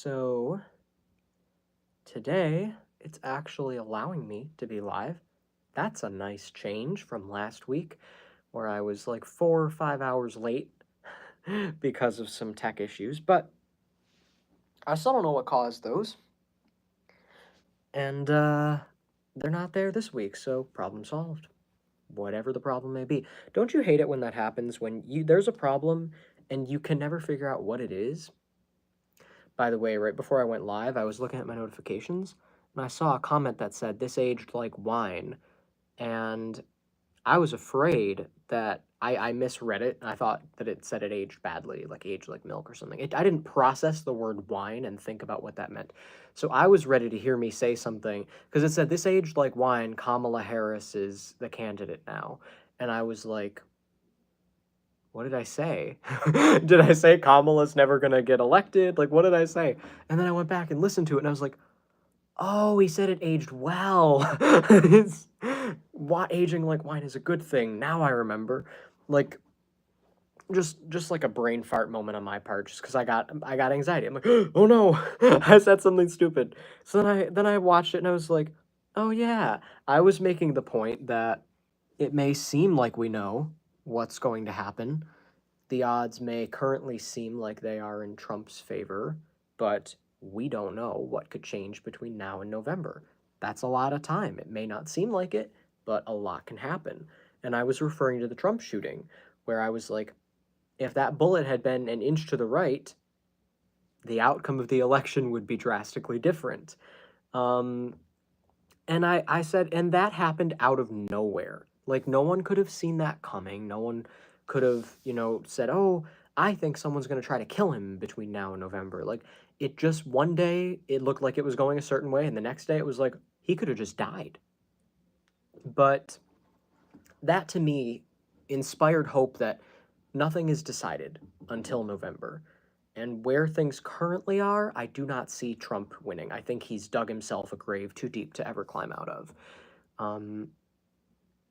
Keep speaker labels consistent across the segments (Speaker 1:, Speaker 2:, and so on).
Speaker 1: So today it's actually allowing me to be live. That's a nice change from last week where I was like 4 or 5 hours late because of some tech issues, but I still don't know what caused those. And they're not there this week, so problem solved. Whatever the problem may be. Don't you hate it when that happens when there's a problem and you can never figure out what it is? By the way, right before I went live, I was looking at my notifications and I saw a comment that said, "This aged like wine." And I was afraid that I misread it. I thought that it said it aged badly, like aged like milk or something. I didn't process the word wine and think about what that meant. So I was ready to hear me say something because it said, "This aged like wine, Kamala Harris is the candidate now." And I was like, what did I say? Did I say Kamala's never gonna get elected? Like, what did I say? And then I went back and listened to it, and I was like, oh, he said it aged well. It's aging like wine is a good thing. Now I remember. Like, just like a brain fart moment on my part, just because I got anxiety. I'm like, oh no, I said something stupid. So then I watched it and I was like, oh yeah, I was making the point that it may seem like we know what's going to happen. The odds may currently seem like they are in Trump's favor, but we don't know what could change between now and November. That's a lot of time. It may not seem like it, but a lot can happen. And I was referring to the Trump shooting, where I was like, if that bullet had been an inch to the right, the outcome of the election would be drastically different. Um, and I said, and that happened out of nowhere. Like, no one could have seen that coming. No one could have, said, oh, I think someone's going to try to kill him between now and November. Like, it just, one day, it looked like it was going a certain way, and the next day, it was like, he could have just died. But that, to me, inspired hope that nothing is decided until November. And where things currently are, I do not see Trump winning. I think he's dug himself a grave too deep to ever climb out of. Um,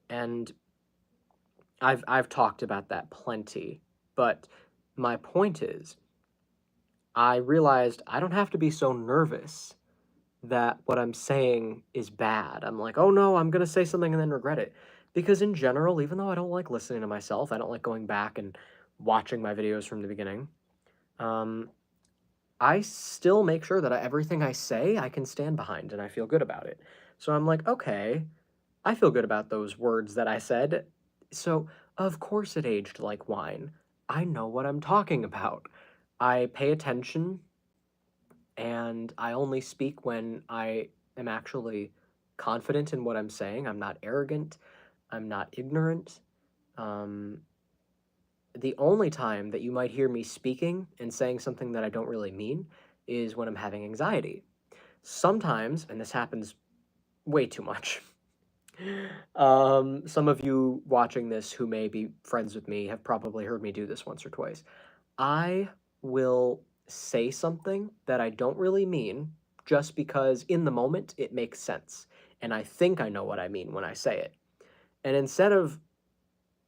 Speaker 1: and I've talked about that plenty, but my point is, I realized I don't have to be so nervous that what I'm saying is bad. I'm like, oh no, I'm gonna say something and then regret it. Because in general, even though I don't like listening to myself, I don't like going back and watching my videos from the beginning. Um, I still make sure that everything I say I can stand behind and I feel good about it. So I'm like, okay, I feel good about those words that I said. So, of course, it aged like wine. I know what I'm talking about. I pay attention and I only speak when I am actually confident in what I'm saying. I'm not arrogant. I'm not ignorant. Um, the only time that you might hear me speaking and saying something that I don't really mean is when I'm having anxiety. Sometimes, and this happens way too much, some of you watching this who may be friends with me have probably heard me do this once or twice. I will say something that I don't really mean just because in the moment it makes sense. And I think I know what I mean when I say it. And instead of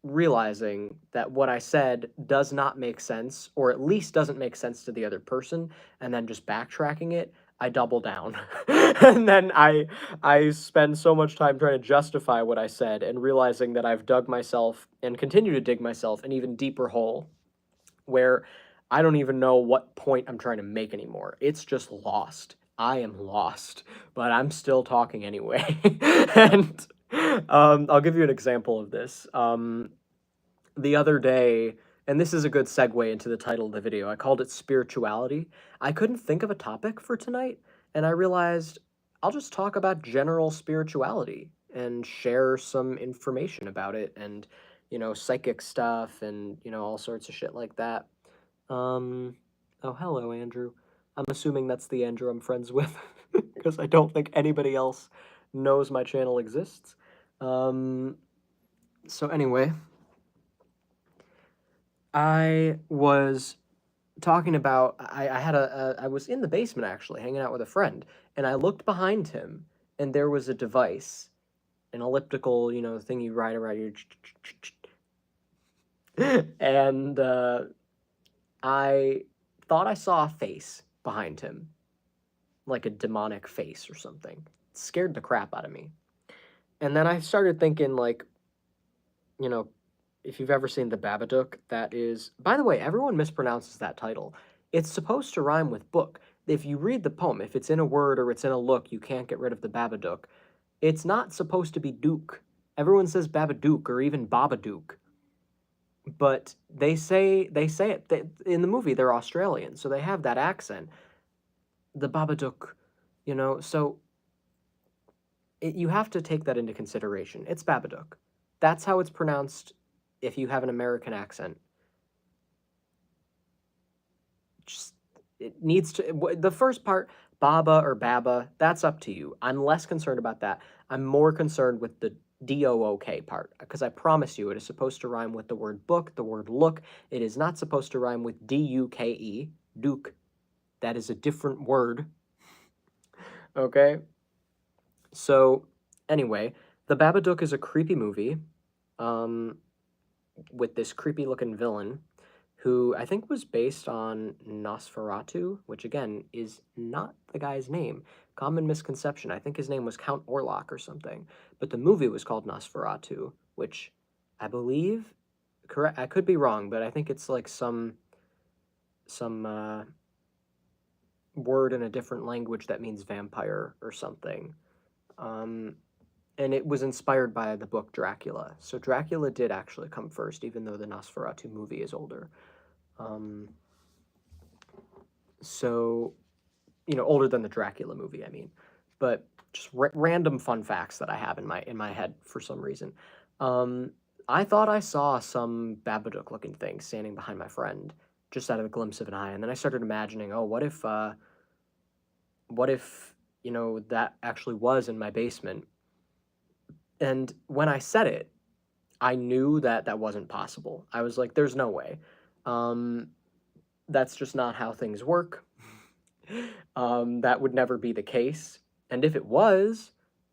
Speaker 1: realizing that what I said does not make sense, or at least doesn't make sense to the other person, and then just backtracking it, I double down. And then I spend so much time trying to justify what I said and realizing that I've dug myself and continue to dig myself an even deeper hole where I don't even know what point I'm trying to make anymore. It's just lost. I am lost, but I'm still talking anyway. And I'll give you an example of this. The other day, and this is a good segue into the title of the video, I called it spirituality. I couldn't think of a topic for tonight, and I realized I'll just talk about general spirituality and share some information about it and, psychic stuff and, all sorts of shit like that. Um, oh, hello, Andrew. I'm assuming that's the Andrew I'm friends with, because I don't think anybody else knows my channel exists. So anyway, I was talking about I had I was in the basement actually hanging out with a friend, and I looked behind him and there was a device, an elliptical, thing you ride around your and I thought I saw a face behind him, like a demonic face or something. It scared the crap out of me. And then I started thinking, like, you know, if you've ever seen The Babadook, that is, by the way, everyone mispronounces that title. It's supposed to rhyme with book. If you read the poem, if it's in a word or it's in a look, you can't get rid of the Babadook. It's not supposed to be Duke. Everyone says Babadook or even Babadook, but they say it in the movie. They're Australian, so they have that accent. The Babadook, So you have to take that into consideration. It's Babadook. That's how it's pronounced if you have an American accent. Just it needs to the first part, Baba or Baba, that's up to you. I'm less concerned about that. I'm more concerned with the D-O-O-K part, because I promise you it is supposed to rhyme with the word book, the word look. It is not supposed to rhyme with D-U-K-E, Duke. That is a different word. Okay? So, anyway, The Babadook is a creepy movie with this creepy looking villain who I think was based on Nosferatu, which again is not the guy's name. Common misconception. I think his name was Count Orlok or something, but the movie was called Nosferatu, which I believe, correct. I could be wrong, but I think it's like some word in a different language that means vampire or something. And it was inspired by the book Dracula. So Dracula did actually come first, even though the Nosferatu movie is older. So, older than the Dracula movie, I mean. But just random fun facts that I have in my head for some reason. I thought I saw some Babadook-looking thing standing behind my friend, just out of a glimpse of an eye, and then I started imagining, oh, what if that actually was in my basement? And when I said it, I knew that that wasn't possible. I was like, there's no way. That's just not how things work. That would never be the case. And if it was,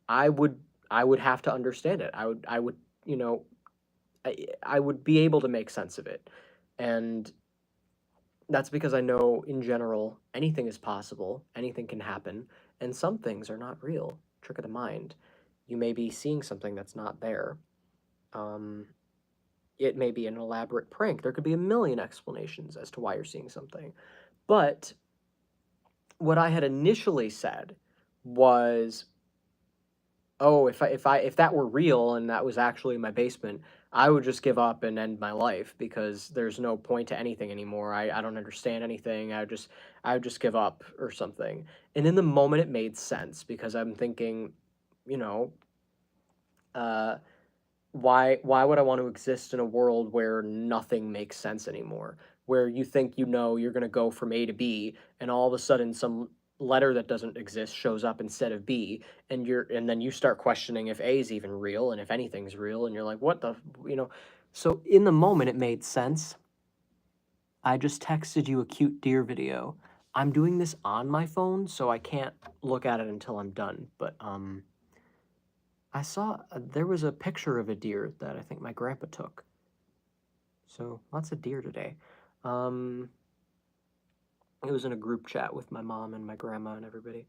Speaker 1: I would have to understand it. I would, I would be able to make sense of it. And that's because I know in general anything is possible, anything can happen, and some things are not real. Trick of the mind. You may be seeing something that's not there. It may be an elaborate prank. There could be a million explanations as to why you're seeing something. But what I had initially said was, oh, if that were real and that was actually in my basement, I would just give up and end my life because there's no point to anything anymore. I don't understand anything. I would just give up or something. And in the moment it made sense because I'm thinking, you know, why would I want to exist in a world where nothing makes sense anymore? Where you think you're going to go from A to B, and all of a sudden some letter that doesn't exist shows up instead of B, and then you start questioning if A is even real and if anything's real, and you're like, what the, you know? So in the moment it made sense. I just texted you a cute deer video. I'm doing this on my phone, so I can't look at it until I'm done, but I saw there was a picture of a deer that I think my grandpa took. So lots of deer today. It was in a group chat with my mom and my grandma and everybody.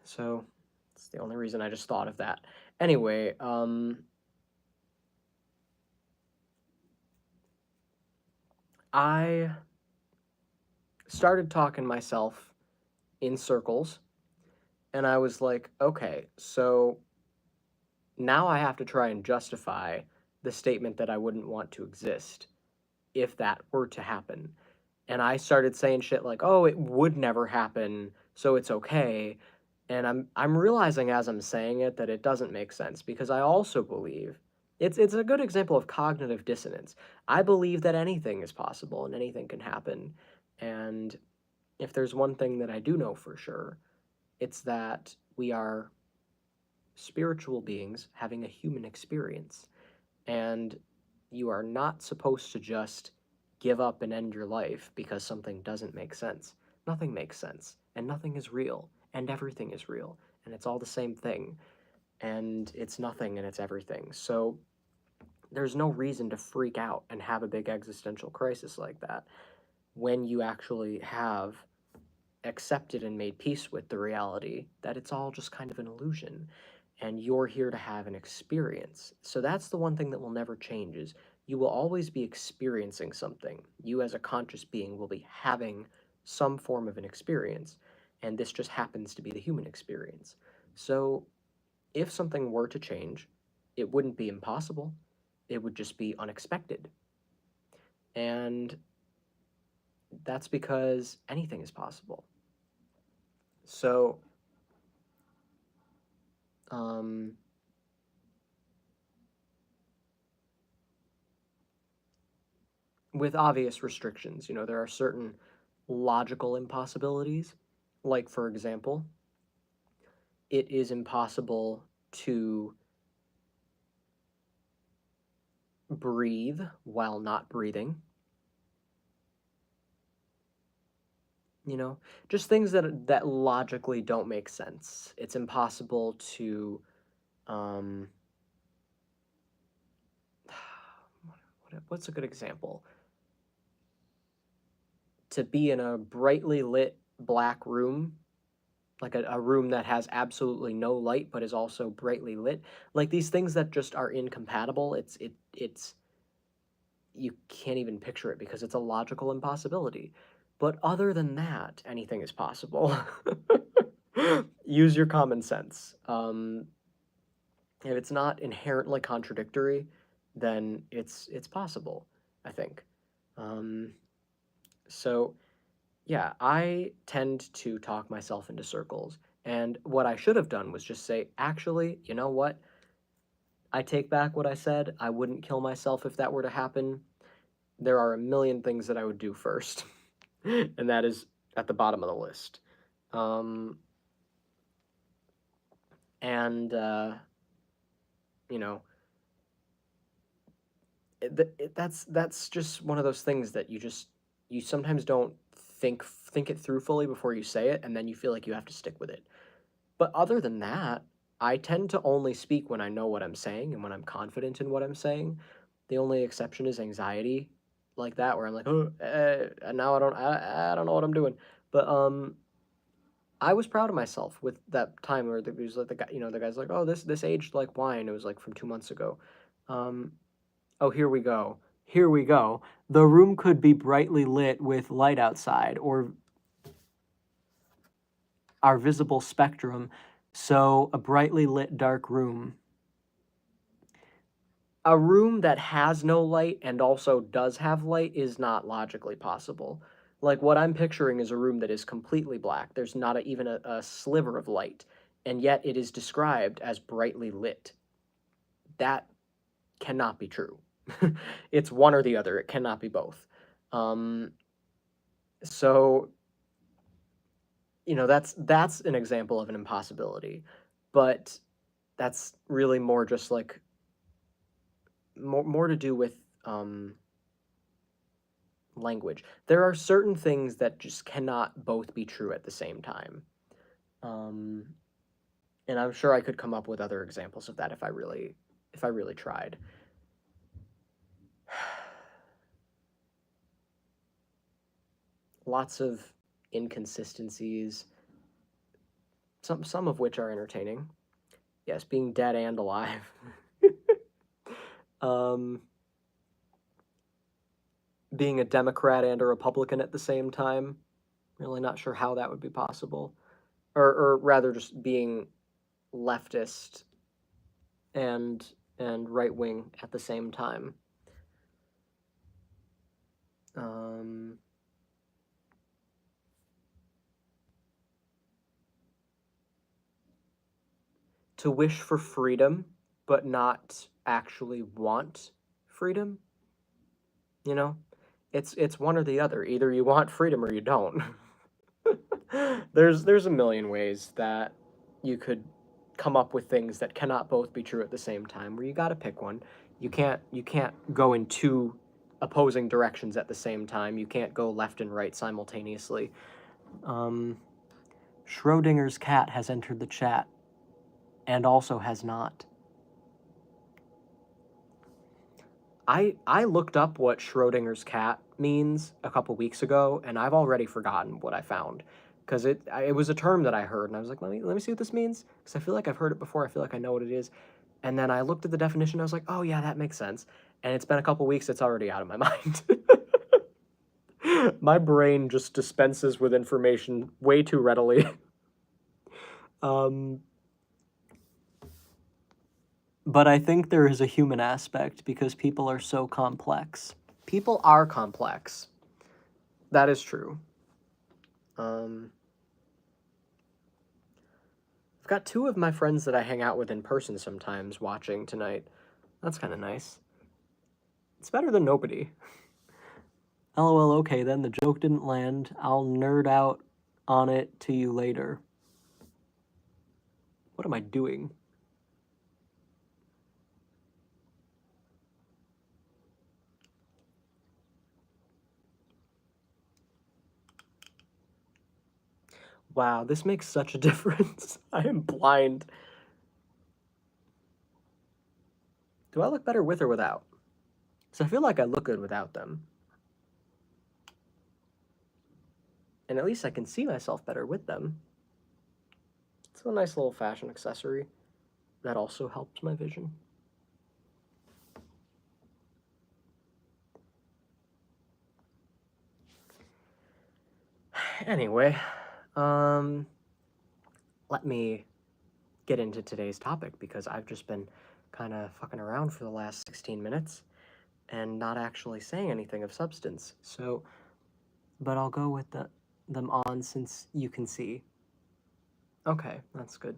Speaker 1: So it's the only reason I just thought of that. Anyway, I started talking myself in circles, and I was like, okay, so now I have to try and justify the statement that I wouldn't want to exist if that were to happen. And I started saying shit like, "Oh, it would never happen, so it's okay." And I'm realizing as I'm saying it that it doesn't make sense because I also believe it's a good example of cognitive dissonance. I believe that anything is possible and anything can happen. And if there's one thing that I do know for sure, it's that we are spiritual beings having a human experience. And you are not supposed to just give up and end your life because something doesn't make sense. Nothing makes sense, and nothing is real, and everything is real, and it's all the same thing, and it's nothing and it's everything. So there's no reason to freak out and have a big existential crisis like that when you actually have accepted and made peace with the reality that it's all just kind of an illusion, and you're here to have an experience. So that's the one thing that will never change is you will always be experiencing something. You as a conscious being will be having some form of an experience, and this just happens to be the human experience. So if something were to change, it wouldn't be impossible. It would just be unexpected. And that's because anything is possible. So, um, with obvious restrictions, there are certain logical impossibilities. Like, for example, it is impossible to breathe while not breathing. Just things that logically don't make sense. It's impossible to, um, what's a good example? To be in a brightly lit black room, like a room that has absolutely no light but is also brightly lit. Like these things that just are incompatible. It's you can't even picture it because it's a logical impossibility. But other than that, anything is possible. Use your common sense. If it's not inherently contradictory, then it's possible, I think. Um, so yeah, I tend to talk myself into circles. And what I should have done was just say, actually, you know what? I take back what I said. I wouldn't kill myself if that were to happen. There are a million things that I would do first, and that is at the bottom of the list. Um, and, you know, that's just one of those things that you sometimes don't think it through fully before you say it, and then you feel like you have to stick with it. But other than that, I tend to only speak when I know what I'm saying and when I'm confident in what I'm saying. The only exception is anxiety, like that, where I'm like, oh, and now I don't know what I'm doing. But I was proud of myself with that time where it was like the guy, the guy's like, oh, this aged like wine. It was like from 2 months ago. Um, oh, here we go. Here we go. The room could be brightly lit with light outside, or our visible spectrum. So a brightly lit dark room. A room that has no light and also does have light is not logically possible. Like what I'm picturing is a room that is completely black. There's not even a sliver of light, and yet it is described as brightly lit. That cannot be true. It's one or the other. It cannot be both. Um, so that's an example of an impossibility, but that's really more just like more to do with language. There are certain things that just cannot both be true at the same time. Um, and I'm sure I could come up with other examples of that if I really tried. Lots of inconsistencies, some of which are entertaining. Yes, being dead and alive. um, being a Democrat and a Republican at the same time. Really not sure how that would be possible. Or rather just being leftist and right wing at the same time. Um, to wish for freedom, but not actually want freedom. You know, it's one or the other. Either you want freedom or you don't. There's a million ways that you could come up with things that cannot both be true at the same time. Where you got to pick one. You can't go in two opposing directions at the same time. You can't go left and right simultaneously. Um, Schrodinger's cat has entered the chat and also has not. I looked up what Schrodinger's cat means a couple weeks ago, and I've already forgotten what I found. because it was a term that I heard, and I was like, let me see what this means, because I feel like I've heard it before. I feel like I know what it is. And then I looked at the definition. I was like, oh yeah, that makes sense. And it's been a couple weeks. It's already out of my mind. My brain just dispenses with information way too readily. But I think there is a human aspect because people are so complex. People are complex. That is true. I've got two of my friends that I hang out with in person sometimes watching tonight. That's kind of nice. It's better than nobody. LOL, okay then, the joke didn't land. I'll nerd out on it to you later. What am I doing? Wow, this makes such a difference. I am blind. Do I look better with or without? Because I feel like I look good without them. And at least I can see myself better with them. It's a nice little fashion accessory that also helps my vision. Anyway, let me get into today's topic because I've just been kind of fucking around for the last 16 minutes and not actually saying anything of substance. So, but I'll go with them on since you can see. Okay, that's good.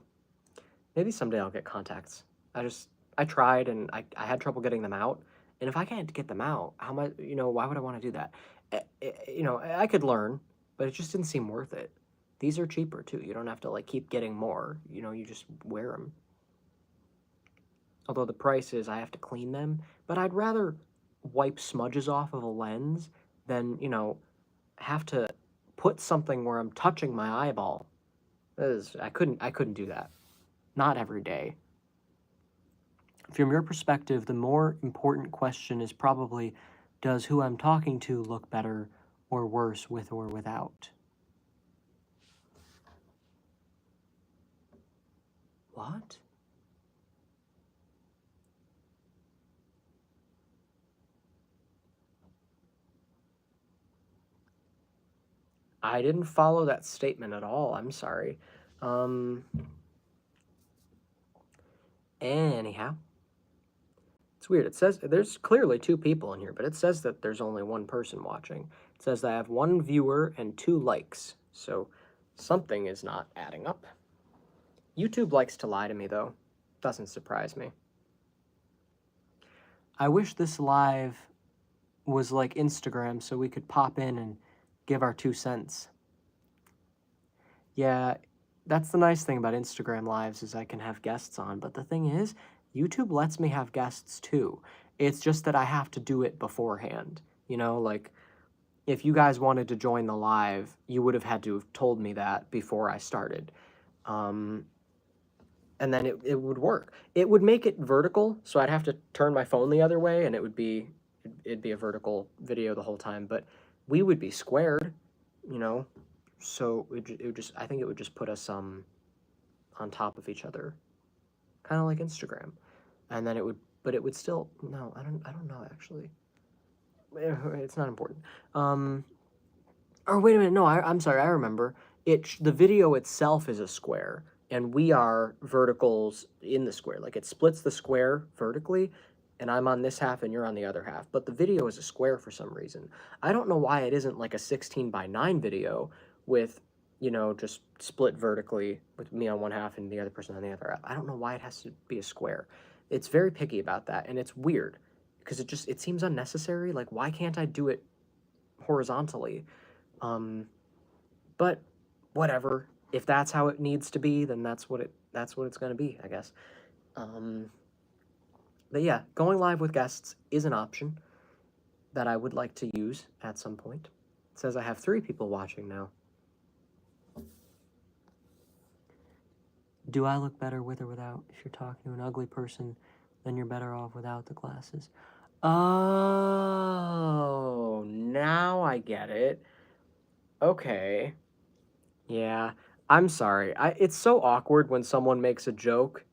Speaker 1: Maybe someday I'll get contacts. I tried and I had trouble getting them out. And if I can't get them out, how am I, why would I want to do that? I could learn, but it just didn't seem worth it. These are cheaper too. You don't have to like keep getting more. You just wear them. Although the price is I have to clean them, but I'd rather wipe smudges off of a lens than, have to put something where I'm touching my eyeball. I couldn't do that. Not every day. From your perspective, the more important question is probably, does who I'm talking to look better or worse with or without? What? I didn't follow that statement at all. I'm sorry. Anyhow, it's weird. It says there's clearly two people in here, but it says that there's only one person watching. It says that I have one viewer and 2 likes, so something is not adding up. YouTube likes to lie to me, though. Doesn't surprise me. I wish this live was like Instagram so we could pop in and give our 2 cents. Yeah, that's the nice thing about Instagram lives is I can have guests on, but the thing is, YouTube lets me have guests too. It's just that I have to do it beforehand. Like if you guys wanted to join the live, you would have had to have told me that before I started. And then it would work. It would make it vertical, so I'd have to turn my phone the other way and it'd be a vertical video the whole time, but we would be squared, so it would just, I think it would just put us on top of each other, kind of like Instagram. And then but it would still, no, I don't know actually. It's not important. Or wait a minute, no, I'm sorry, I remember. The video itself is a square, and we are verticals in the square. Like it splits the square vertically, and I'm on this half and you're on the other half. But the video is a square for some reason. I don't know why it isn't like a 16:9 video with, just split vertically with me on one half and the other person on the other half. I don't know why it has to be a square. It's very picky about that, and it's weird because it seems unnecessary. Like, why can't I do it horizontally? But whatever. If that's how it needs to be, then that's what it's gonna be, I guess. But yeah, going live with guests is an option that I would like to use at some point. It says I have 3 people watching now. Do I look better with or without? If you're talking to an ugly person, then you're better off without the glasses. Oh, now I get it. Okay. Yeah, I'm sorry. It's so awkward when someone makes a joke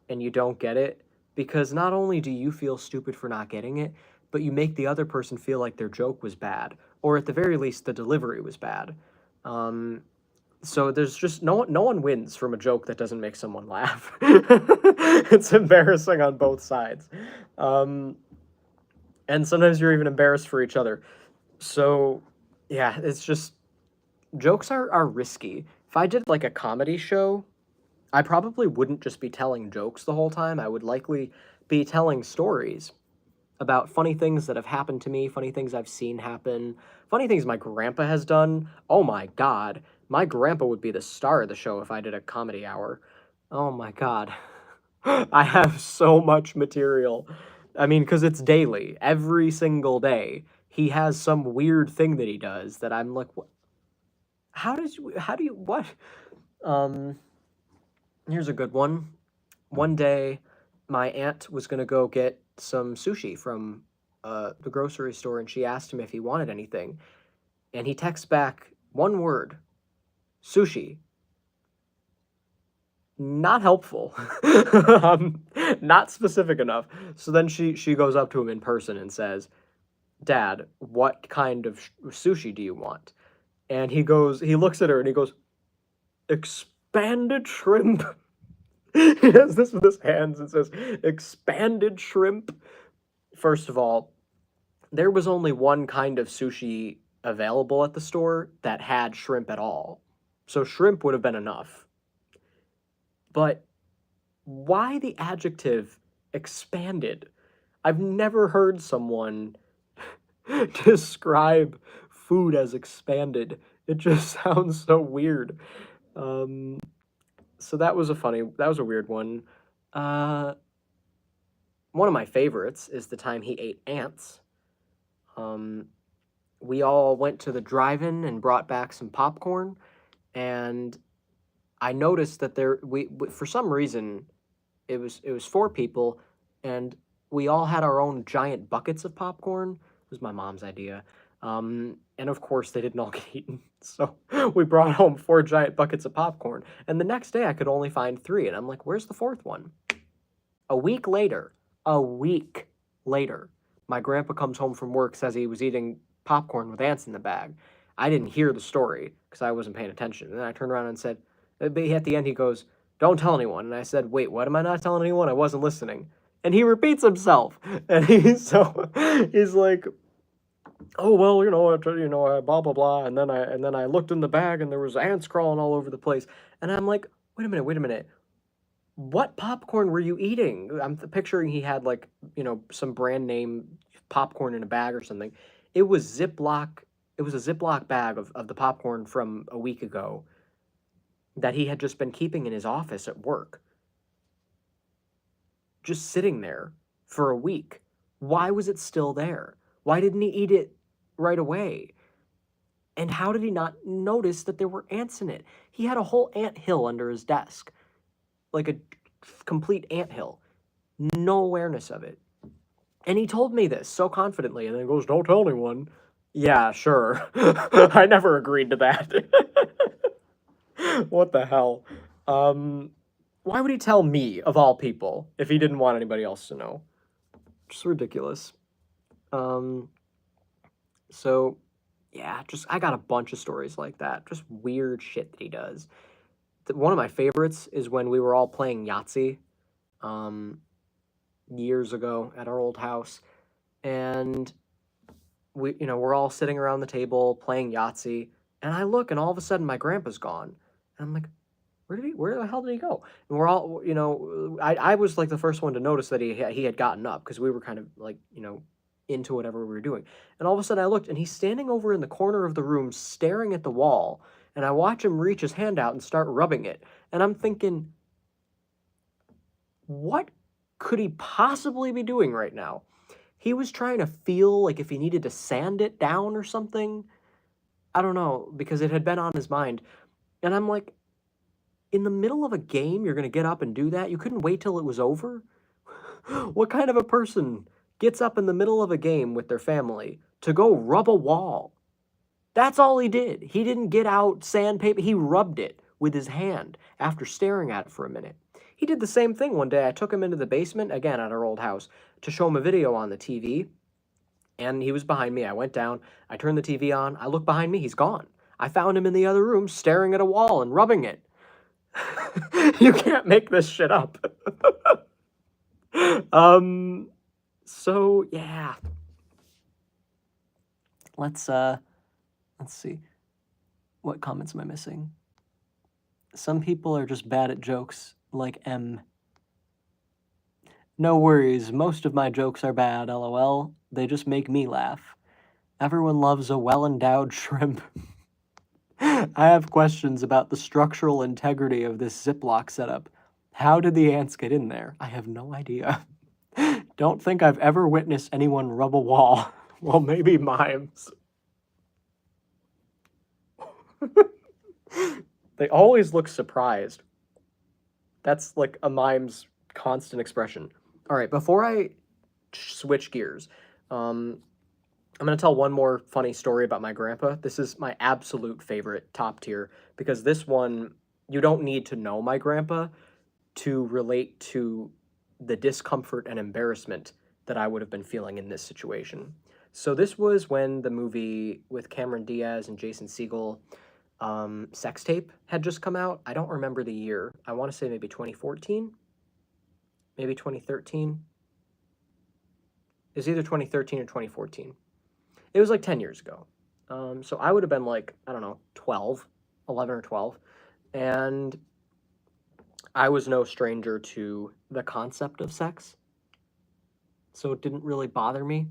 Speaker 1: and you don't get it, because not only do you feel stupid for not getting it, but you make the other person feel like their joke was bad, or at the very least, the delivery was bad. Um, so there's just no one wins from a joke that doesn't make someone laugh. It's embarrassing on both sides. Um, and sometimes you're even embarrassed for each other. So yeah, it's just jokes are risky. If I did like a comedy show, I probably wouldn't just be telling jokes the whole time. I would likely be telling stories about funny things that have happened to me, funny things I've seen happen, funny things my grandpa has done. Oh my god, my grandpa would be the star of the show if I did a comedy hour. Oh my god. I have so much material. I mean, because it's daily, every single day. He has some weird thing that he does that I'm like, how do you, what? Um, Here's a good one. One day, my aunt was gonna go get some sushi from the grocery store, and she asked him if he wanted anything, and he texts back one word: sushi. Not helpful. Not specific enough. So then she goes up to him in person and says, "Dad, what kind of sushi do you want?" And he looks at her and he goes, "Expanded shrimp." He has this with his hands and says, "Expanded shrimp." First of all, there was only one kind of sushi available at the store that had shrimp at all. So shrimp would have been enough. But why the adjective expanded? I've never heard someone describe food as expanded. It just sounds so weird. Um, so that was a weird one. Uh, One of my favorites is the time he ate ants. Um, we all went to the drive-in and brought back some popcorn, and I noticed that for some reason it was four people, and we all had our own giant buckets of popcorn. It was my mom's idea. And of course they didn't all get eaten. So we brought home four giant buckets of popcorn. And the next day I could only find three. And I'm like, where's the fourth one? A week later, my grandpa comes home from work, says he was eating popcorn with ants in the bag. I didn't hear the story because I wasn't paying attention. And then I turned around and said, but at the end, he goes, "Don't tell anyone." And I said, "Wait, what am I not telling anyone? I wasn't listening." And he repeats himself. And he's like, "Oh well, blah blah blah." And then I looked in the bag and there was ants crawling all over the place. And I'm like, wait a minute, what popcorn were you eating? I'm picturing he had like, some brand name popcorn in a bag or something. It was Ziploc. It was a Ziploc bag of the popcorn from a week ago that he had just been keeping in his office at work, just sitting there for a week. Why was it still there? Why didn't he eat it right away? And how did he not notice that there were ants in it? He had a whole ant hill under his desk, like a complete ant hill. No awareness of it. And he told me this so confidently, and then he goes, "Don't tell anyone." Yeah, sure. I never agreed to that. What the hell? Um, why would he tell me, of all people, if he didn't want anybody else to know? Just ridiculous. Um, so, yeah, just I got a bunch of stories like that. Just weird shit that he does. One of my favorites is when we were all playing Yahtzee, um, years ago at our old house, and we're all sitting around the table playing Yahtzee, and I look, and all of a sudden my grandpa's gone, and I'm like, where the hell did he go? And we're all, I was like the first one to notice that he had gotten up because we were kind of like, into whatever we were doing, and all of a sudden I looked, and he's standing over in the corner of the room staring at the wall, and I watch him reach his hand out and start rubbing it, and I'm thinking, what could he possibly be doing right now? He was trying to feel like if he needed to sand it down or something. I don't know, because it had been on his mind. And I'm like, in the middle of a game, you're going to get up and do that? You couldn't wait till it was over? What kind of a person gets up in the middle of a game with their family to go rub a wall? That's all he did. He didn't get out sandpaper. He rubbed it with his hand after staring at it for a minute. He did the same thing one day. I took him into the basement, again at our old house, to show him a video on the TV. And he was behind me. I went down. I turned the TV on. I look behind me. He's gone. I found him in the other room staring at a wall and rubbing it. You can't make this shit up. So yeah. Let's see. What comments am I missing? Some people are just bad at jokes, like M. No worries, most of my jokes are bad, lol. They just make me laugh. Everyone loves a well-endowed shrimp. I have questions about the structural integrity of this Ziploc setup. How did the ants get in there? I have no idea. Don't think I've ever witnessed anyone rub a wall. Well, maybe mimes. They always look surprised. That's like a mime's constant expression. All right, before I switch gears, I'm going to tell one more funny story about my grandpa. This is my absolute favorite, top tier, because this one, you don't need to know my grandpa to relate to the discomfort and embarrassment that I would have been feeling in this situation. So this was when the movie with Cameron Diaz and Jason Segel, Sex Tape, had just come out. I don't remember the year. I want to say maybe 2014, maybe 2013. It was either 2013 or 2014. It was like 10 years ago. So I would have been like, I don't know, 11 or 12. And I was no stranger to the concept of sex. So it didn't really bother me.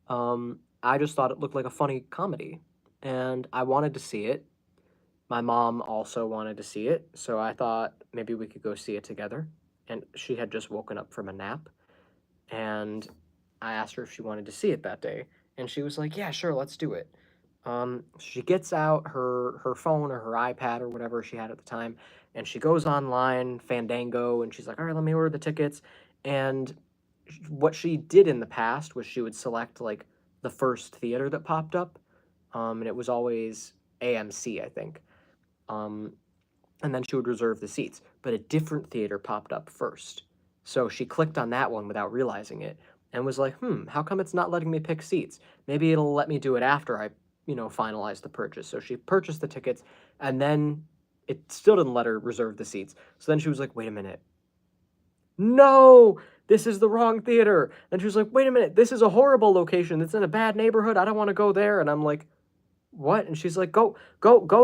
Speaker 1: I just thought it looked like a funny comedy. And I wanted to see it. My mom also wanted to see it. So I thought maybe we could go see it together. And she had just woken up from a nap. And I asked her if she wanted to see it that day. And she was like, yeah, sure, let's do it. She gets out her phone or her iPad or whatever she had at the time, and she goes online, Fandango, and she's like, all right, let me order the tickets. And what she did in the past was she would select, like, the first theater that popped up, and it was always AMC, I think. And then she would reserve the seats. But a different theater popped up first. So she clicked on that one without realizing it, and was like, how come it's not letting me pick seats? Maybe it'll let me do it after I, finalize the purchase. So she purchased the tickets, and then it still didn't let her reserve the seats. So then she was like, wait a minute. No, this is the wrong theater. And she was like, wait a minute, this is a horrible location. It's in a bad neighborhood. I don't want to go there. And I'm like, what? And she's like, go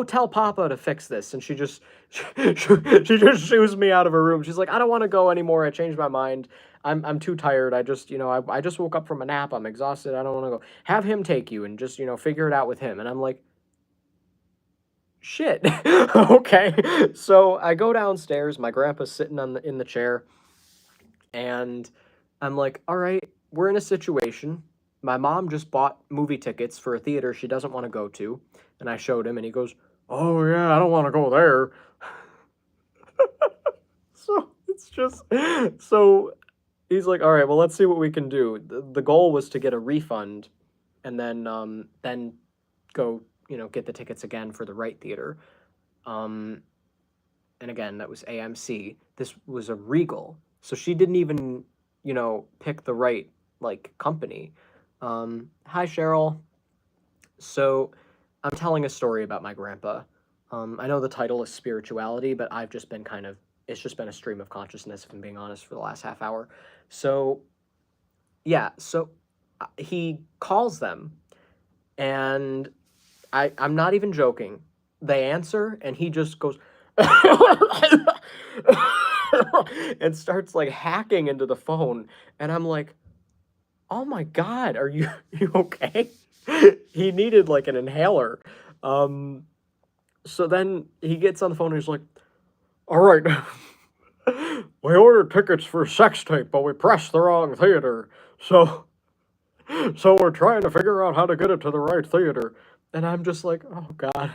Speaker 1: tell Papa to fix this. And she just shoos me out of her room. She's like, I don't want to go anymore. I changed my mind. I'm too tired. I just, I just woke up from a nap. I'm exhausted. I don't want to go. Have him take you and just, figure it out with him. And I'm like, shit. Okay. So I go downstairs. My grandpa's sitting in the chair. And I'm like, all right, we're in a situation. My mom just bought movie tickets for a theater she doesn't want to go to. And I showed him, and he goes, oh, yeah, I don't want to go there. So it's just, so he's like, all right, well, let's see what we can do. The goal was to get a refund and then go, get the tickets again for the right theater. And again, that was AMC. This was a Regal. So she didn't even, pick the right, company. Hi, Cheryl. So I'm telling a story about my grandpa. I know the title is spirituality, but I've just been it's just been a stream of consciousness, if I'm being honest, for the last half hour. So, yeah, so he calls them, and I'm not even joking. They answer, and he just goes, and starts, hacking into the phone, and I'm like, oh my God, are you okay? He needed, an inhaler. So then he gets on the phone and he's like, all right, we ordered tickets for Sex Tape, but we pressed the wrong theater. So we're trying to figure out how to get it to the right theater. And I'm just like, oh God,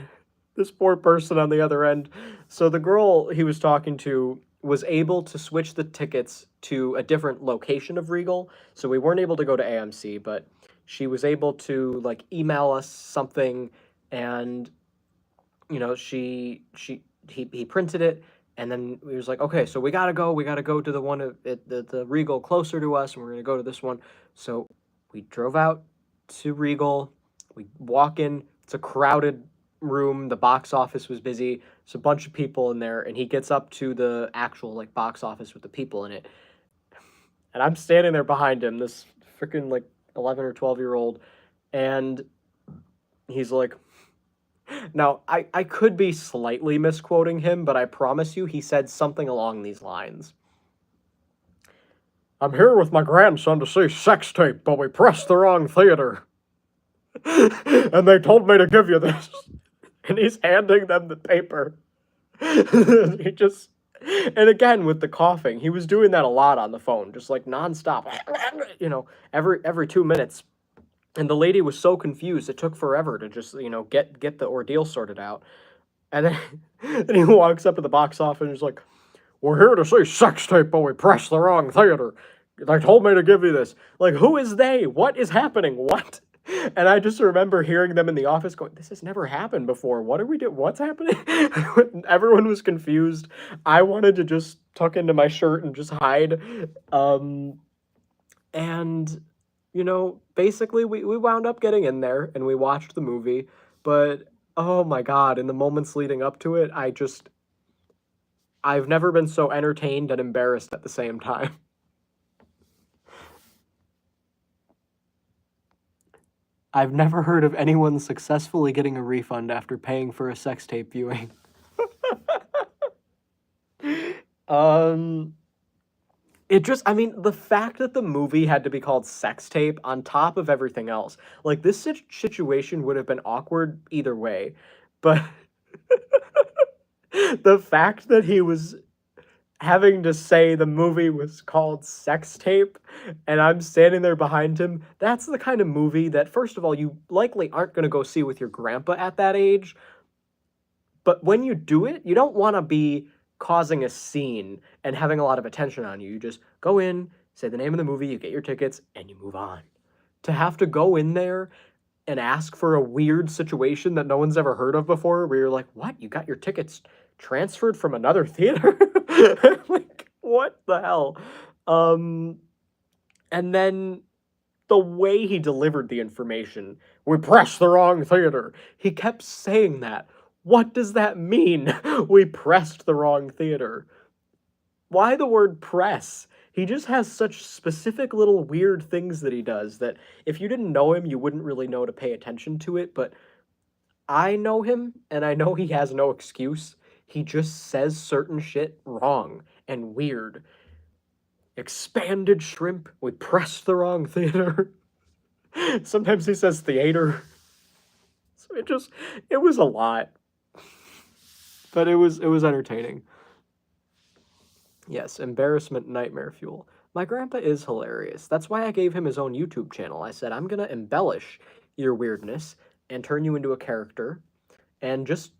Speaker 1: this poor person on the other end. So the girl he was talking to was able to switch the tickets to a different location of Regal. So we weren't able to go to AMC, but she was able to like email us something, and he printed it, and then we was like, okay, so we gotta go to the one at the Regal closer to us, and we're gonna go to this one. So we drove out to Regal. We walk in. It's a crowded room. The box office was busy. There's a bunch of people in there, and he gets up to the actual like box office with the people in it, and I'm standing there behind him, this freaking like 11 or 12-year-old, and he's like, now, I could be slightly misquoting him, but I promise you he said something along these lines. I'm here with my grandson to see Sex Tape, but we pressed the wrong theater. And they told me to give you this. And he's handing them the paper. He just. And again, with the coughing, he was doing that a lot on the phone, just like nonstop. Every 2 minutes. And the lady was so confused, it took forever to just, get the ordeal sorted out. And then, then he walks up to the box office and he's like, we're here to see Sex Tape, but we pressed the wrong theater. They told me to give you this. Like, who is they? What is happening? What? And I just remember hearing them in the office going, this has never happened before. What are we doing? What's happening? Everyone was confused. I wanted to just tuck into my shirt and just hide. And basically we wound up getting in there and we watched the movie, but oh my god, in the moments leading up to it, I've never been so entertained and embarrassed at the same time. I've never heard of anyone successfully getting a refund after paying for a sex tape viewing. um the fact that the movie had to be called Sex Tape on top of everything else, like, this situation would have been awkward either way, but the fact that he was having to say the movie was called Sex Tape, and I'm standing there behind him, that's the kind of movie that, first of all, you likely aren't going to go see with your grandpa at that age, but when you do it, you don't want to be causing a scene and having a lot of attention on you. You just go in, say the name of the movie, you get your tickets, and you move on. To have to go in there and ask for a weird situation that no one's ever heard of before, where you're like, what? You got your tickets transferred from another theater? Like, what the hell? And then the way he delivered the information, we pressed the wrong theater. He kept saying that. What does that mean? We pressed the wrong theater. Why the word press? He just has such specific little weird things that he does that if you didn't know him, you wouldn't really know to pay attention to it. But I know him, and I know he has no excuse. He just says certain shit wrong and weird. Expanded shrimp, we pressed the wrong theater. Sometimes he says theater. So it was a lot. But it was entertaining. Yes, embarrassment nightmare fuel. My grandpa is hilarious. That's why I gave him his own YouTube channel. I said, I'm gonna embellish your weirdness and turn you into a character and just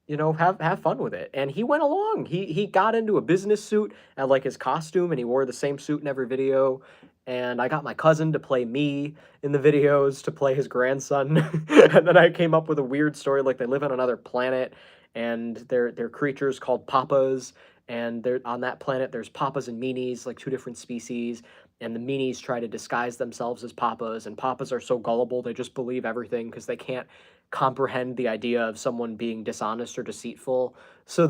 Speaker 1: have fun with it. And he went along. He got into a business suit and like his costume, and he wore the same suit in every video. And I got my cousin to play me in the videos, to play his grandson. And then I came up with a weird story, like they live on another planet, and they're creatures called papas. And they're on that planet. There's papas and meanies, like two different species. And the meanies try to disguise themselves as papas, and papas are so gullible they just believe everything because they can't comprehend the idea of someone being dishonest or deceitful. So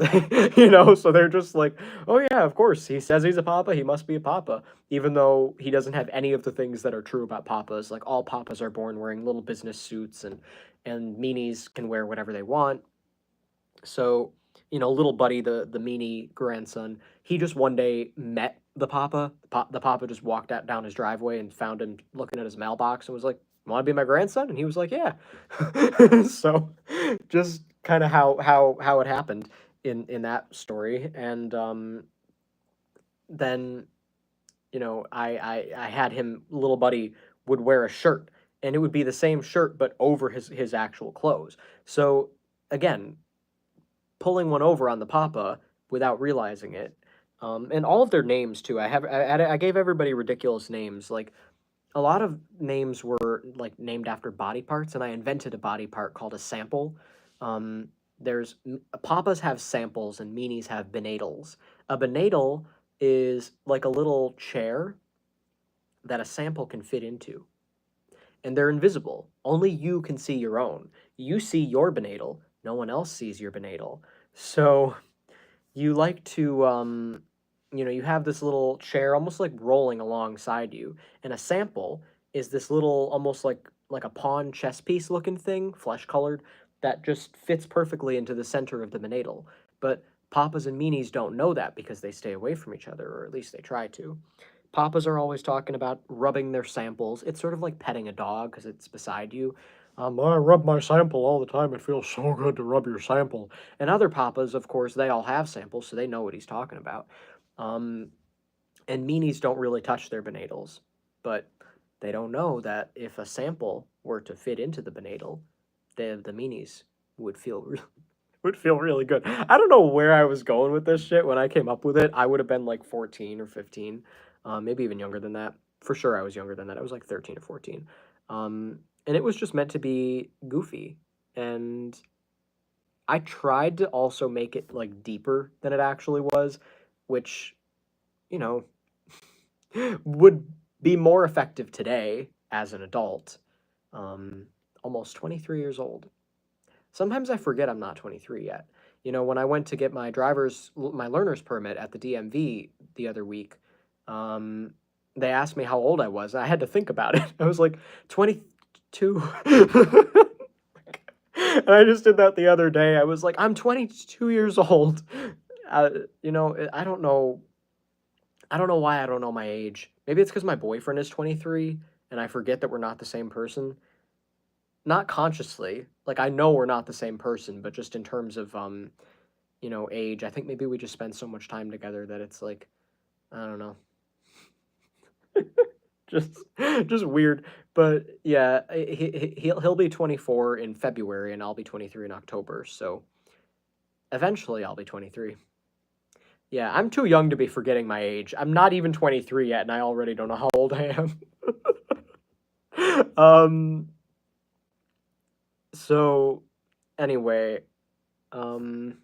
Speaker 1: so they're just like, oh yeah, of course, he says he's a papa, he must be a papa, even though he doesn't have any of the things that are true about papas. Like, all papas are born wearing little business suits, and meanies can wear whatever they want. So, little Buddy, the meanie grandson, he just one day met the papa. The papa just walked out down his driveway and found him looking at his mailbox and was like, "Want to be my grandson?" And he was like, "Yeah." So, just kind of how it happened in that story. And then I had him. Little Buddy would wear a shirt, and it would be the same shirt but over his actual clothes. So again, pulling one over on the papa without realizing it. And all of their names too. I gave everybody ridiculous names. Like, a lot of names were like named after body parts, and I invented a body part called a sample. Um, Papas have samples and meanies have benadals. A benadal is like a little chair that a sample can fit into, and they're invisible. Only you can see your own. You see your benadal. No one else sees your benadal. So you like to you have this little chair almost like rolling alongside you, and a sample is this little almost like a pawn chess piece looking thing, flesh colored, that just fits perfectly into the center of the monadle. But papas and meanies don't know that because they stay away from each other, or at least they try to. Papas are always talking about rubbing their samples. It's sort of like petting a dog because it's beside you. I rub my sample all the time. It feels so good to rub your sample. And other papas, of course, they all have samples, so they know what he's talking about. Um, and meanies don't really touch their benadals, but they don't know that if a sample were to fit into the benadal, the meanies would feel would feel really good. I don't know where I was going with this shit when I came up with it. I would have been like 14 or 15, maybe even younger than that. For sure, I was younger than that. I was like 13 or 14. And it was just meant to be goofy. And I tried to also make it like deeper than it actually was, which, you know, would be more effective today as an adult. Um, Almost 23 years old. Sometimes I forget I'm not 23 yet. When I went to get my learner's permit at the DMV the other week, um, they asked me how old I was. I had to think about it. I was like, 22. And I just did that the other day. I was like, I'm 22 years old. I don't know. I don't know why I don't know my age. Maybe it's because my boyfriend is 23 and I forget that we're not the same person. Not consciously. Like, I know we're not the same person, but just in terms of, age, I think maybe we just spend so much time together that it's like, I don't know. just just weird. But yeah, he'll be 24 in February and I'll be 23 in October. So eventually I'll be 23. Yeah, I'm too young to be forgetting my age. I'm not even 23 yet and I already don't know how old I am. um so anyway, um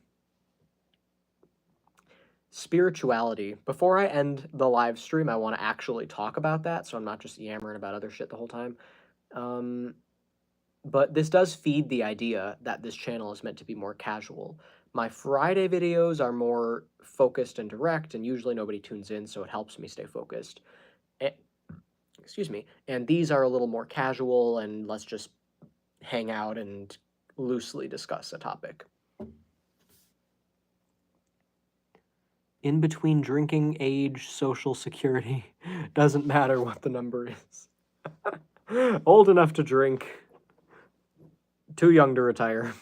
Speaker 1: spirituality. Before I end the live stream, I want to actually talk about that, so I'm not just yammering about other shit the whole time. Um, but this does feed the idea that this channel is meant to be more casual. My Friday videos are more focused and direct, and usually nobody tunes in, so it helps me stay focused. Excuse me. And these are a little more casual, and let's just hang out and loosely discuss a topic. In between drinking, age, social security, doesn't matter what the number is. Old enough to drink, too young to retire.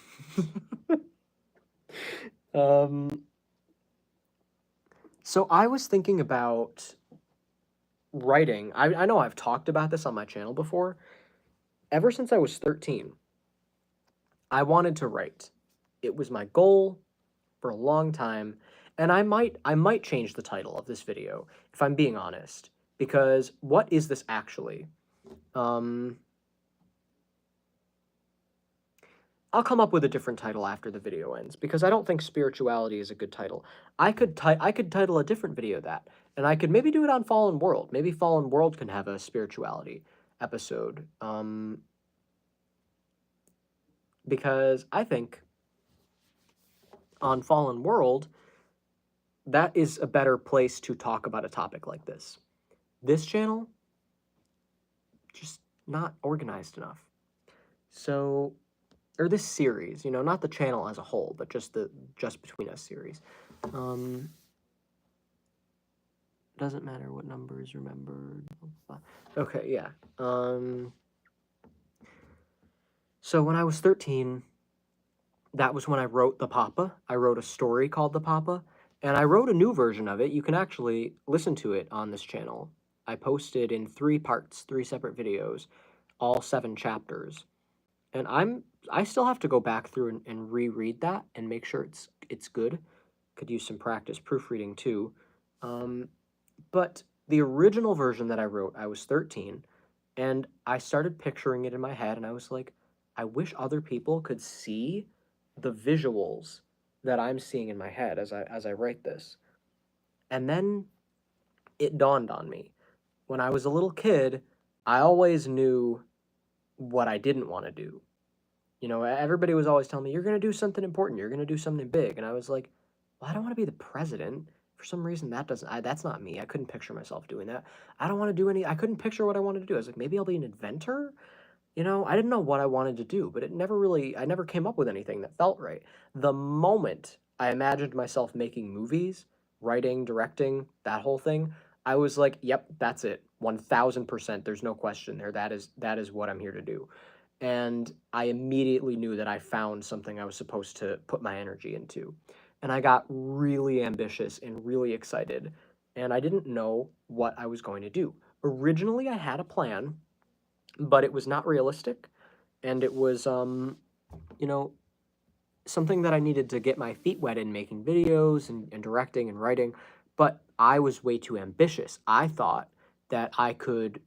Speaker 1: So I was thinking about writing. I know I've talked about this on my channel before. Ever since I was 13, I wanted to write. It was my goal for a long time, and I might change the title of this video if I'm being honest, because what is this actually? I'll come up with a different title after the video ends because I don't think spirituality is a good title. I could title a different video that, and I could maybe do it on Fallen World. Maybe Fallen World can have a spirituality episode. Because I think on Fallen World, that is a better place to talk about a topic like this. This channel, just not organized enough. So, or this series, not the channel as a whole, but just Between Us series. Doesn't matter what number is remembered. Okay, yeah. So when I was 13, that was when I wrote The Papa. I wrote a story called The Papa, and I wrote a new version of it. You can actually listen to it on this channel. I posted in 3 parts, 3 separate videos, all 7 chapters. And I still have to go back through and reread that and make sure it's good. Could use some practice proofreading too. But the original version that I wrote, I was 13. And I started picturing it in my head, and I was like, I wish other people could see the visuals that I'm seeing in my head as I write this. And then it dawned on me. When I was a little kid, I always knew what I didn't want to do. You know, everybody was always telling me, you're going to do something important, you're going to do something big. And I was like, well, I don't want to be the president. For some reason, that's not me. I couldn't picture myself doing that. I don't want to do I couldn't picture what I wanted to do. I was like, maybe I'll be an inventor. You know, I didn't know what I wanted to do, but I never came up with anything that felt right. The moment I imagined myself making movies, writing, directing, that whole thing, I was like, yep, that's it. 1000%. There's no question there. That is what I'm here to do. And I immediately knew that I found something I was supposed to put my energy into. And I got really ambitious and really excited, and I didn't know what I was going to do. Originally, I had a plan, but it was not realistic, and it was you know, something that I needed to get my feet wet in, making videos and directing and writing, but I was way too ambitious. I thought that I could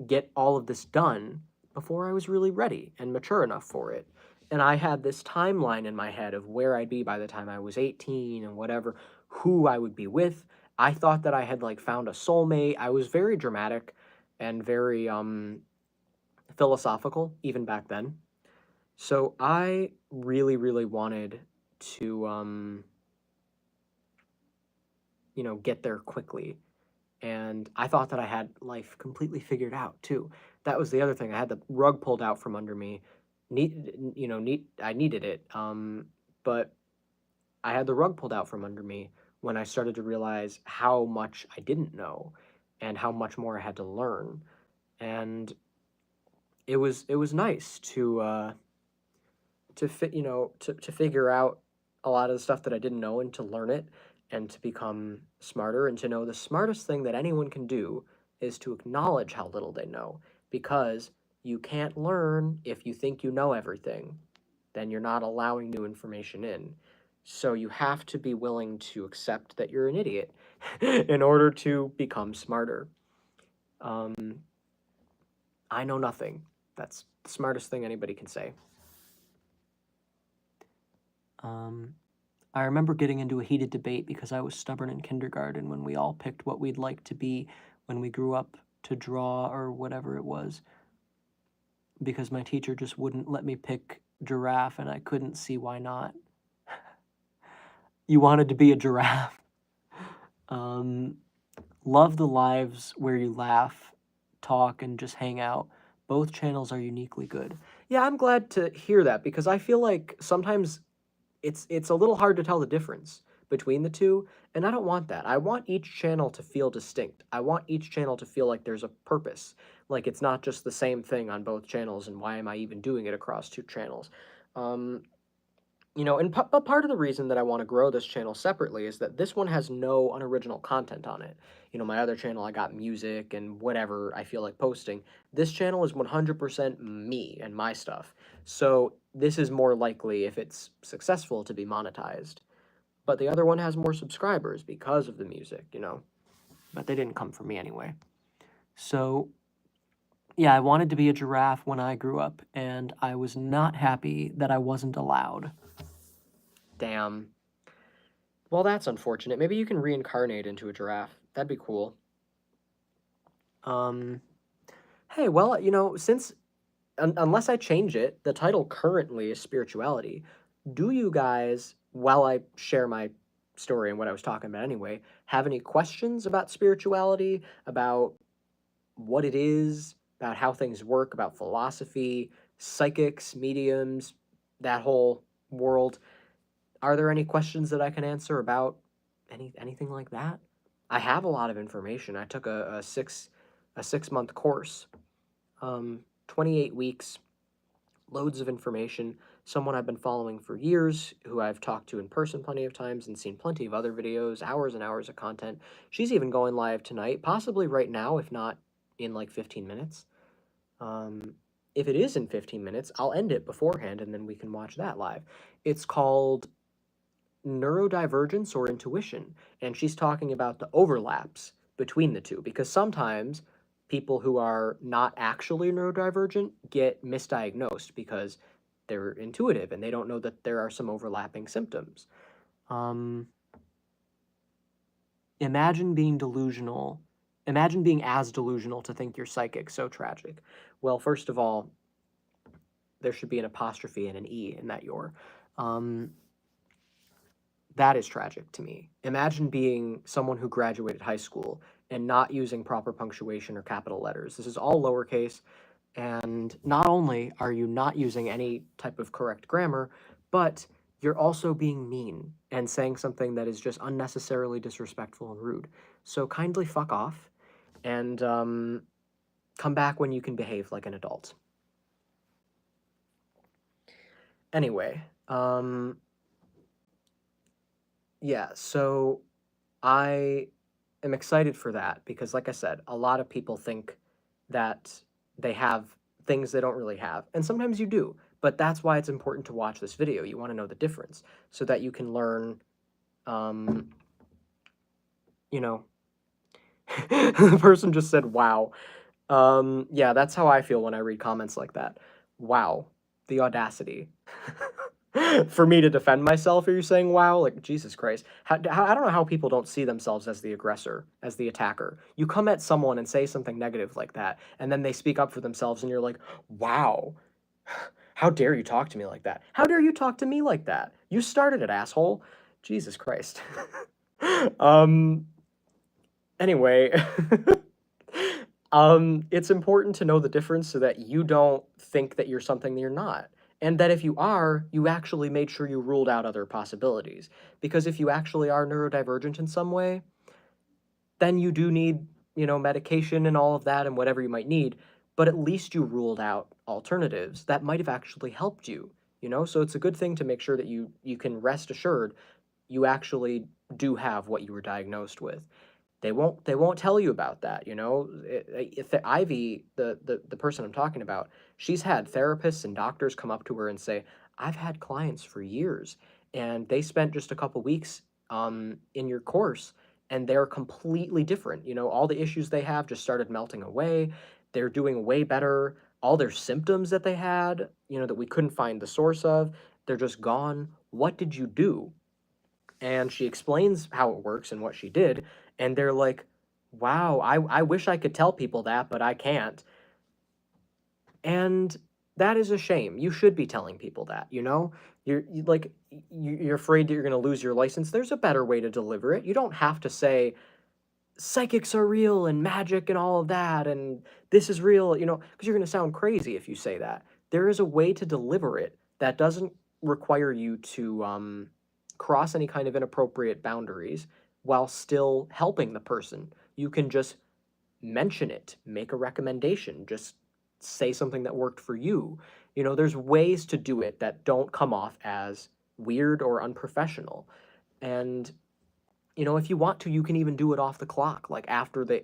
Speaker 1: get all of this done before I was really ready and mature enough for it. And I had this timeline in my head of where I'd be by the time I was 18 and whatever, who I would be with. I thought that I had like found a soulmate. I was very dramatic and very philosophical even back then. So I really, really wanted to, get there quickly. And I thought that I had life completely figured out too. That was the other thing. I had the rug pulled out from under me. I needed it. But I had the rug pulled out from under me when I started to realize how much I didn't know and how much more I had to learn. And it was nice to figure out a lot of the stuff that I didn't know and to learn it and to become smarter and to know the smartest thing that anyone can do is to acknowledge how little they know, because you can't learn if you think you know everything. Then you're not allowing new information in. So you have to be willing to accept that you're an idiot in order to become smarter. Um, I know nothing. That's the smartest thing anybody can say. Um, I remember getting into a heated debate because I was stubborn in kindergarten when we all picked what we'd like to be when we grew up, to draw or whatever it was, because my teacher just wouldn't let me pick giraffe and I couldn't see why not. You wanted to be a giraffe. Um, love the lives where you laugh, talk, and just hang out. Both channels are uniquely good. Yeah, I'm glad to hear that because I feel like sometimes it's a little hard to tell the difference between the two, and I don't want that. I want each channel to feel distinct. I want each channel to feel like there's a purpose, like it's not just the same thing on both channels, and why am I even doing it across two channels? Um, but part of the reason that I want to grow this channel separately is that this one has no unoriginal content on it. My other channel, I got music and whatever I feel like posting. This channel is 100% me and my stuff. So this is more likely, if it's successful, to be monetized. But the other one has more subscribers because of the music. But they didn't come from me anyway. So, yeah, I wanted to be a giraffe when I grew up, and I was not happy that I wasn't allowed. Damn. Well, that's unfortunate. Maybe you can reincarnate into a giraffe. That'd be cool. Um, hey, well, since unless I change it, the title currently is spirituality. Do you guys, while I share my story and what I was talking about anyway, have any questions about spirituality, about what it is, about how things work, about philosophy, psychics, mediums, that whole world? Are there any questions that I can answer about anything like that? I have a lot of information. I took a 6 month course, 28 weeks, loads of information. Someone I've been following for years, who I've talked to in person plenty of times and seen plenty of other videos, hours and hours of content. She's even going live tonight, possibly right now, if not in like 15 minutes. If it is in 15 minutes, I'll end it beforehand and then we can watch that live. It's called neurodivergence or intuition, and she's talking about the overlaps between the two, because sometimes people who are not actually neurodivergent get misdiagnosed because they're intuitive and they don't know that there are some overlapping symptoms. Um, Imagine being delusional. Imagine being as delusional to think you're psychic. So tragic. Well, first of all, there should be an apostrophe and an E in that you're. Um, that is tragic to me. Imagine being someone who graduated high school and not using proper punctuation or capital letters. This is all lowercase. And not only are you not using any type of correct grammar, but you're also being mean and saying something that is just unnecessarily disrespectful and rude. So kindly fuck off and come back when you can behave like an adult. Anyway, yeah, so I am excited for that because, like I said, a lot of people think that they have things they don't really have. And sometimes you do, but that's why it's important to watch this video. You want to know the difference so that you can learn, you know, the person just said, wow. Yeah, that's how I feel when I read comments like that. Wow, the audacity. For me to defend myself, are you saying wow? Like, Jesus Christ. I don't know how people don't see themselves as the aggressor, as the attacker. You come at someone and say something negative like that, and then they speak up for themselves, and you're like, wow, how dare you talk to me like that? How dare you talk to me like that? You started it, asshole. Jesus Christ. um, anyway, it's important to know the difference so that you don't think that you're something that you're not. And that if you are, you actually made sure you ruled out other possibilities. Because if you actually are neurodivergent in some way, then you do need, medication and all of that and whatever you might need. But at least you ruled out alternatives that might have actually helped you. So it's a good thing to make sure that you can rest assured you actually do have what you were diagnosed with. They won't tell you about that. If the Ivy, the person I'm talking about, she's had therapists and doctors come up to her and say, I've had clients for years and they spent just a couple weeks in your course and they're completely different. All the issues they have just started melting away. They're doing way better. All their symptoms that they had, that we couldn't find the source of, they're just gone. What did you do? And she explains how it works and what she did, and they're like, wow, I wish I could tell people that, but I can't. And that is a shame. You should be telling people that. You're afraid that you're going to lose your license. There's a better way to deliver it. You don't have to say psychics are real and magic and all of that and this is real, because you're going to sound crazy if you say that. There is a way to deliver it that doesn't require you to cross any kind of inappropriate boundaries while still helping the person. You can just mention it, make a recommendation, just say something that worked for you. There's ways to do it that don't come off as weird or unprofessional. And if you want to, you can even do it off the clock, like after they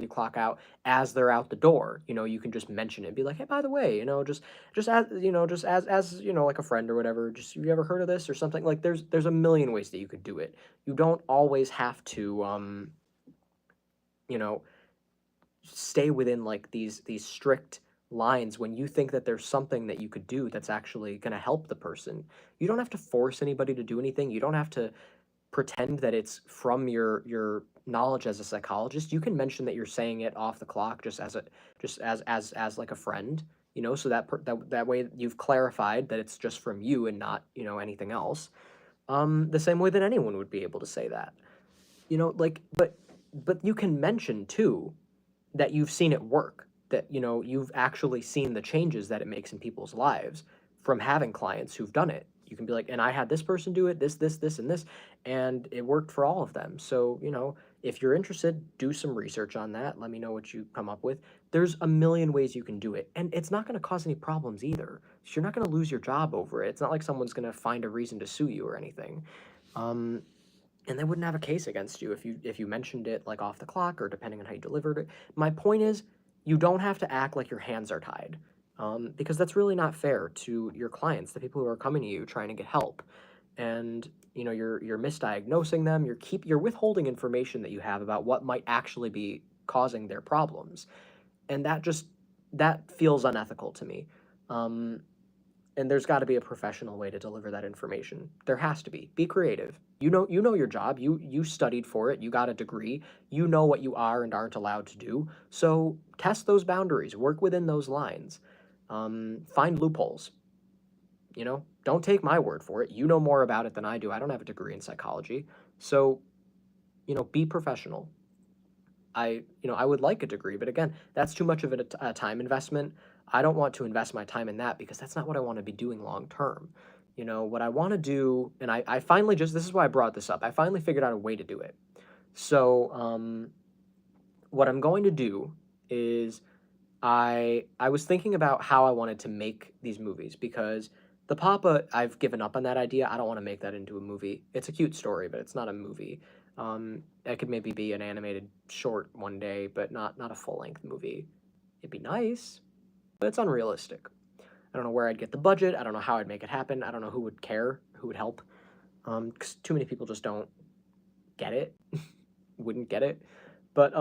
Speaker 1: clock out, as they're out the door. You can just mention it, be like, hey, by the way, just as like a friend or whatever. Just, have you ever heard of this or something? Like, there's a million ways that you could do it. You don't always have to, you know, stay within like these strict lines when you think that there's something that you could do that's actually going to help the person. You don't have to force anybody to do anything. You don't have to pretend that it's from your knowledge as a psychologist. You can mention that you're saying it off the clock just as like a friend, so that way you've clarified that it's just from you and not, anything else. The same way that anyone would be able to say that. Like, but you can mention too that you've seen it work, that you've actually seen the changes that it makes in people's lives from having clients who've done it. You can be like, and I had this person do it, this and this, and it worked for all of them. So if you're interested, do some research on that. Let me know what you come up with. There's a million ways you can do it, and it's not going to cause any problems either. So you're not going to lose your job over it. It's not like someone's going to find a reason to sue you or anything. um, and they wouldn't have a case against you if you mentioned it like off the clock or depending on how you delivered it. My point is, you don't have to act like your hands are tied, because that's really not fair to your clients, the people who are coming to you trying to get help. And you're misdiagnosing them. You're withholding information that you have about what might actually be causing their problems. and that feels unethical to me. Um, and there's got to be a professional way to deliver that information. There has to be. Be creative. You know your job. You studied for it. You got a degree. You know what you are and aren't allowed to do. So test those boundaries. Work within those lines. Find loopholes. Don't take my word for it. You know more about it than I do. I don't have a degree in psychology. So, be professional. I would like a degree, but again, that's too much of a time investment. I don't want to invest my time in that because that's not what I want to be doing long term. What I want to do, and I finally this is why I brought this up. I finally figured out a way to do it. So, what I'm going to do is I was thinking about how I wanted to make these movies because the Papa, I've given up on that idea. I don't want to make that into a movie. It's a cute story, but it's not a movie. That could maybe be an animated short one day, but not a full length movie. It'd be nice, but it's unrealistic. I don't know where I'd get the budget. I don't know how I'd make it happen. I don't know who would care, who would help. 'Cause too many people just don't get it, wouldn't get it. But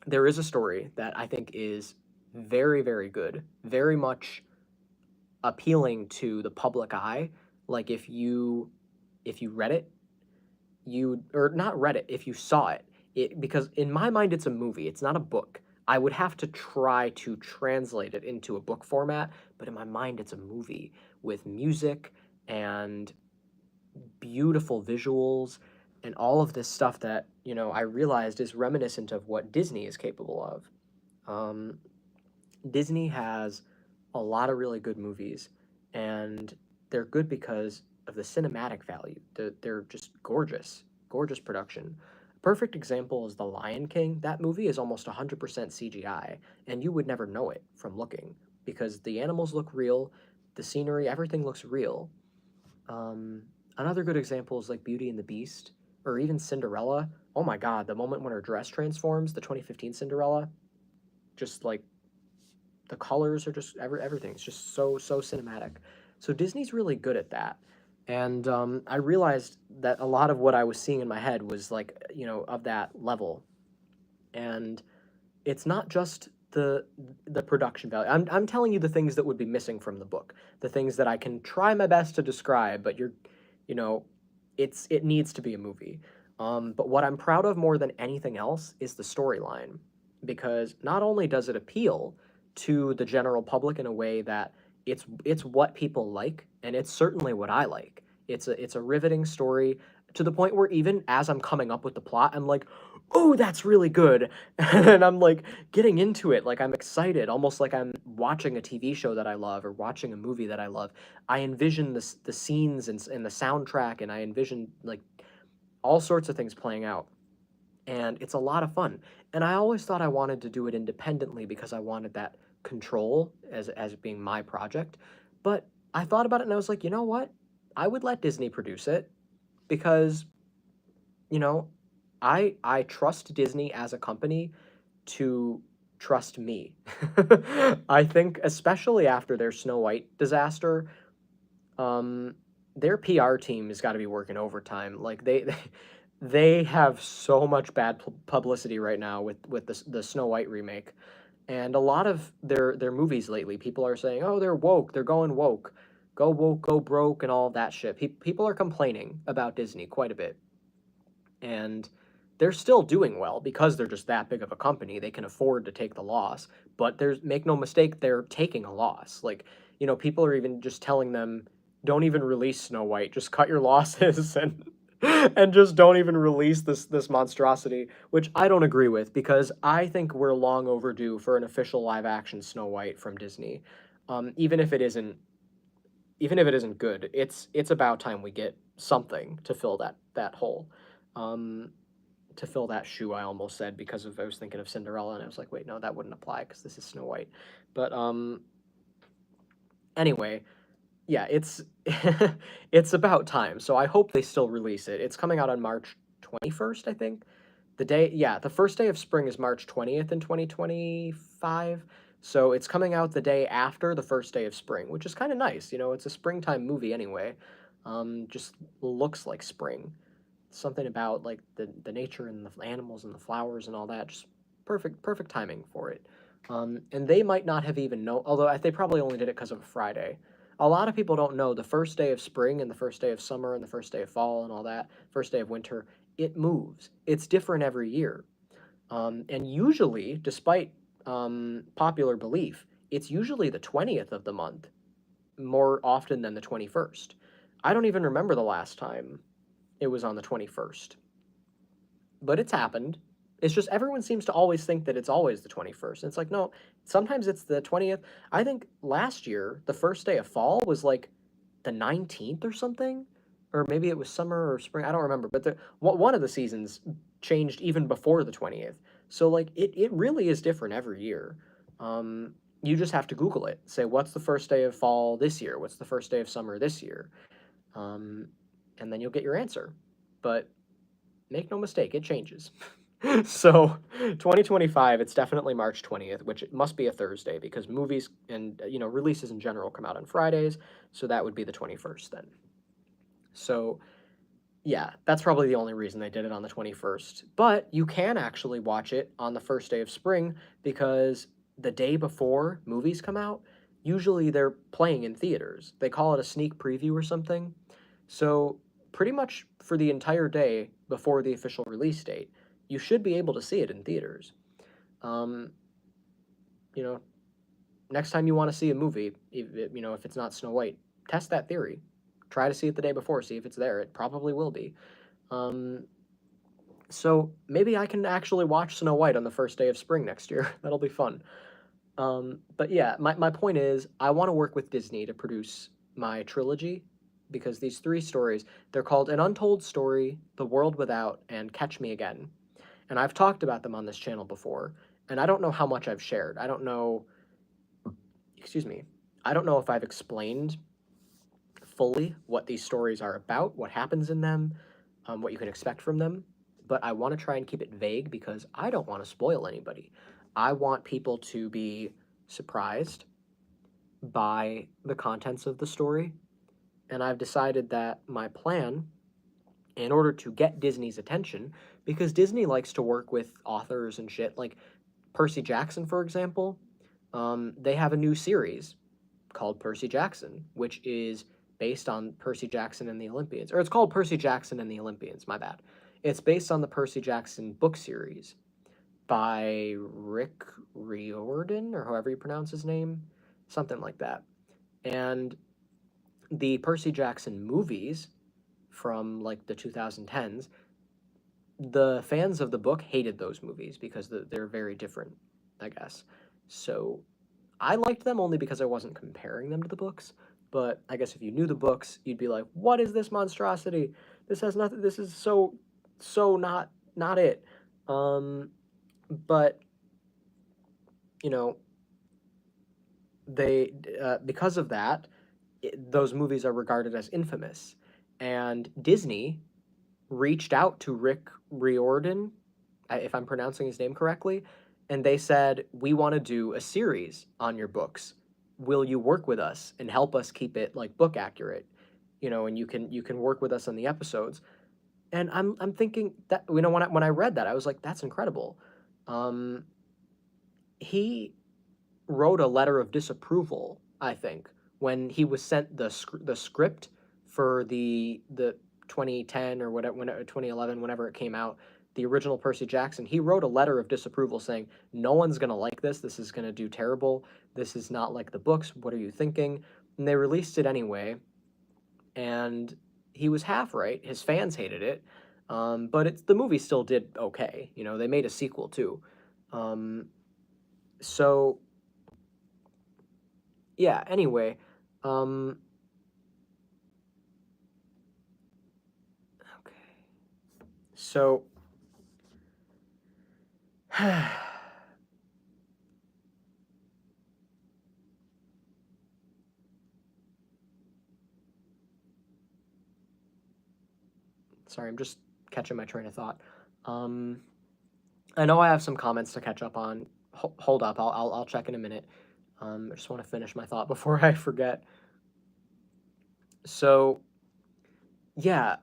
Speaker 1: there is a story that I think is very, very good, very much appealing to the public eye. Like if you read it, you or not read it, if you saw it because in my mind it's a movie, it's not a book. I would have to try to translate it into a book format, but in my mind it's a movie with music and beautiful visuals and all of this stuff that, I realized is reminiscent of what Disney is capable of. Um, Disney has a lot of really good movies, and they're good because of the cinematic value. They're just gorgeous, gorgeous production. A perfect example is The Lion King. That movie is almost 100% CGI, and you would never know it from looking because the animals look real, the scenery, everything looks real. Um, Another good example is like Beauty and the Beast, or even Cinderella. Oh my God, the moment when her dress transforms, the 2015 Cinderella, just like the colors are just everything's just so cinematic. So Disney's really good at that. And I realized that a lot of what I was seeing in my head was like, of that level. And it's not just the production value. I'm telling you the things that would be missing from the book, the things that I can try my best to describe, but you know, it needs to be a movie. But what I'm proud of more than anything else is the storyline, because not only does it appeal to the general public in a way that it's what people like, and it's certainly what I like. It's a riveting story to the point where even as I'm coming up with the plot, I'm like, oh, that's really good. And I'm like getting into it, like I'm excited, almost like I'm watching a TV show that I love or watching a movie that I love. I envision the scenes and the soundtrack, and I envision like all sorts of things playing out. And it's a lot of fun. And I always thought I wanted to do it independently because I wanted that control as it being my project. But I thought about it and I was like, you know what? I would let Disney produce it because, you know, I trust Disney as a company to trust me. I think especially after their Snow White disaster, um, their PR team has got to be working overtime. Like they have so much bad publicity right now with the Snow White remake, and a lot of their movies lately. People are saying, "Oh, they're woke. They're going woke, go broke, and all of that shit." People are complaining about Disney quite a bit, and they're still doing well because they're just that big of a company. They can afford to take the loss, but there's make no mistake, they're taking a loss. Like, people are even just telling them, don't even release Snow White, just cut your losses and just don't even release this monstrosity, which I don't agree with because I think we're long overdue for an official live action Snow White from Disney. Even if it isn't good, it's about time we get something to fill that hole. Um, to fill that shoe, I almost said, because I was thinking of Cinderella, and I was like, wait, no, that wouldn't apply because this is Snow White. But anyway, yeah, it's it's about time. So I hope they still release it. It's coming out on March 21st, I think. The first day of spring is March 20th in 2025. So it's coming out the day after the first day of spring, which is kind of nice. It's a springtime movie anyway. Just looks like spring. Something about like the nature and the animals and the flowers and all that just perfect timing for it. And they might not have even known, although they probably only did it because of a Friday. A lot of people don't know the first day of spring and the first day of summer and the first day of fall and all that, first day of winter, it moves. It's different every year. And usually, despite popular belief, it's usually the 20th of the month more often than the 21st. I don't even remember the last time it was on the 21st, but it's happened. It's just everyone seems to always think that it's always the 21st. And it's like, no, sometimes it's the 20th. I think last year, the first day of fall was like the 19th or something, or maybe it was summer or spring. I don't remember, but one of the seasons changed even before the 20th. So like it really is different every year. You just have to Google it. Say, what's the first day of fall this year? What's the first day of summer this year? Um, and then you'll get your answer. But make no mistake, it changes. So 2025, it's definitely March 20th, which it must be a Thursday because movies and releases in general come out on Fridays, so that would be the 21st then. So yeah, that's probably the only reason they did it on the 21st. But you can actually watch it on the first day of spring because the day before movies come out, usually they're playing in theaters. They call it a sneak preview or something. So, pretty much for the entire day before the official release date, you should be able to see it in theaters. Um, you know, next time you want to see a movie, if it's not Snow White, test that theory. Try to see it the day before, see if it's there. It probably will be. Um, so maybe I can actually watch Snow White on the first day of spring next year. That'll be fun. But yeah, my point is, I want to work with Disney to produce my trilogy because these three stories, they're called An Untold Story, The World Without, and Catch Me Again. And I've talked about them on this channel before, and I don't know how much I've shared. I don't know, excuse me, I don't know if I've explained fully what these stories are about, what happens in them, what you can expect from them. But I want to try and keep it vague because I don't want to spoil anybody. I want people to be surprised by the contents of the story. And I've decided that my plan, in order to get Disney's attention, because Disney likes to work with authors and shit, like Percy Jackson, for example, they have a new series called Percy Jackson, which is based on Percy Jackson and the Olympians. Or it's called Percy Jackson and the Olympians, my bad. It's based on the Percy Jackson book series by Rick Riordan, or however you pronounce his name, something like that. And the Percy Jackson movies from like the 2010s, the fans of the book hated those movies because they're very different, I guess. So I liked them only because I wasn't comparing them to the books. But I guess if you knew the books, you'd be like, "What is this monstrosity? This has nothing. This is so not it." But you know, they because of that, those movies are regarded as infamous. And Disney reached out to Rick Riordan, if I'm pronouncing his name correctly, and they said, "We want to do a series on your books. Will you work with us and help us keep it like book accurate? And you can work with us on the episodes." And I'm thinking that when I read that, I was like, "That's incredible." Um, he wrote a letter of disapproval, I think, when he was sent the script for the 2010 or whatever, 2011, whenever it came out, the original Percy Jackson. He wrote a letter of disapproval saying, "No one's gonna like this. This is gonna do terrible. This is not like the books. What are you thinking?" And they released it anyway, and he was half right. His fans hated it, but the movie still did okay. They made a sequel too. Um, so yeah, anyway, um, okay. So, sorry, I'm just catching my train of thought. Um, I know I have some comments to catch up on. Hold up, I'll check in a minute. I just want to finish my thought before I forget. So, yeah,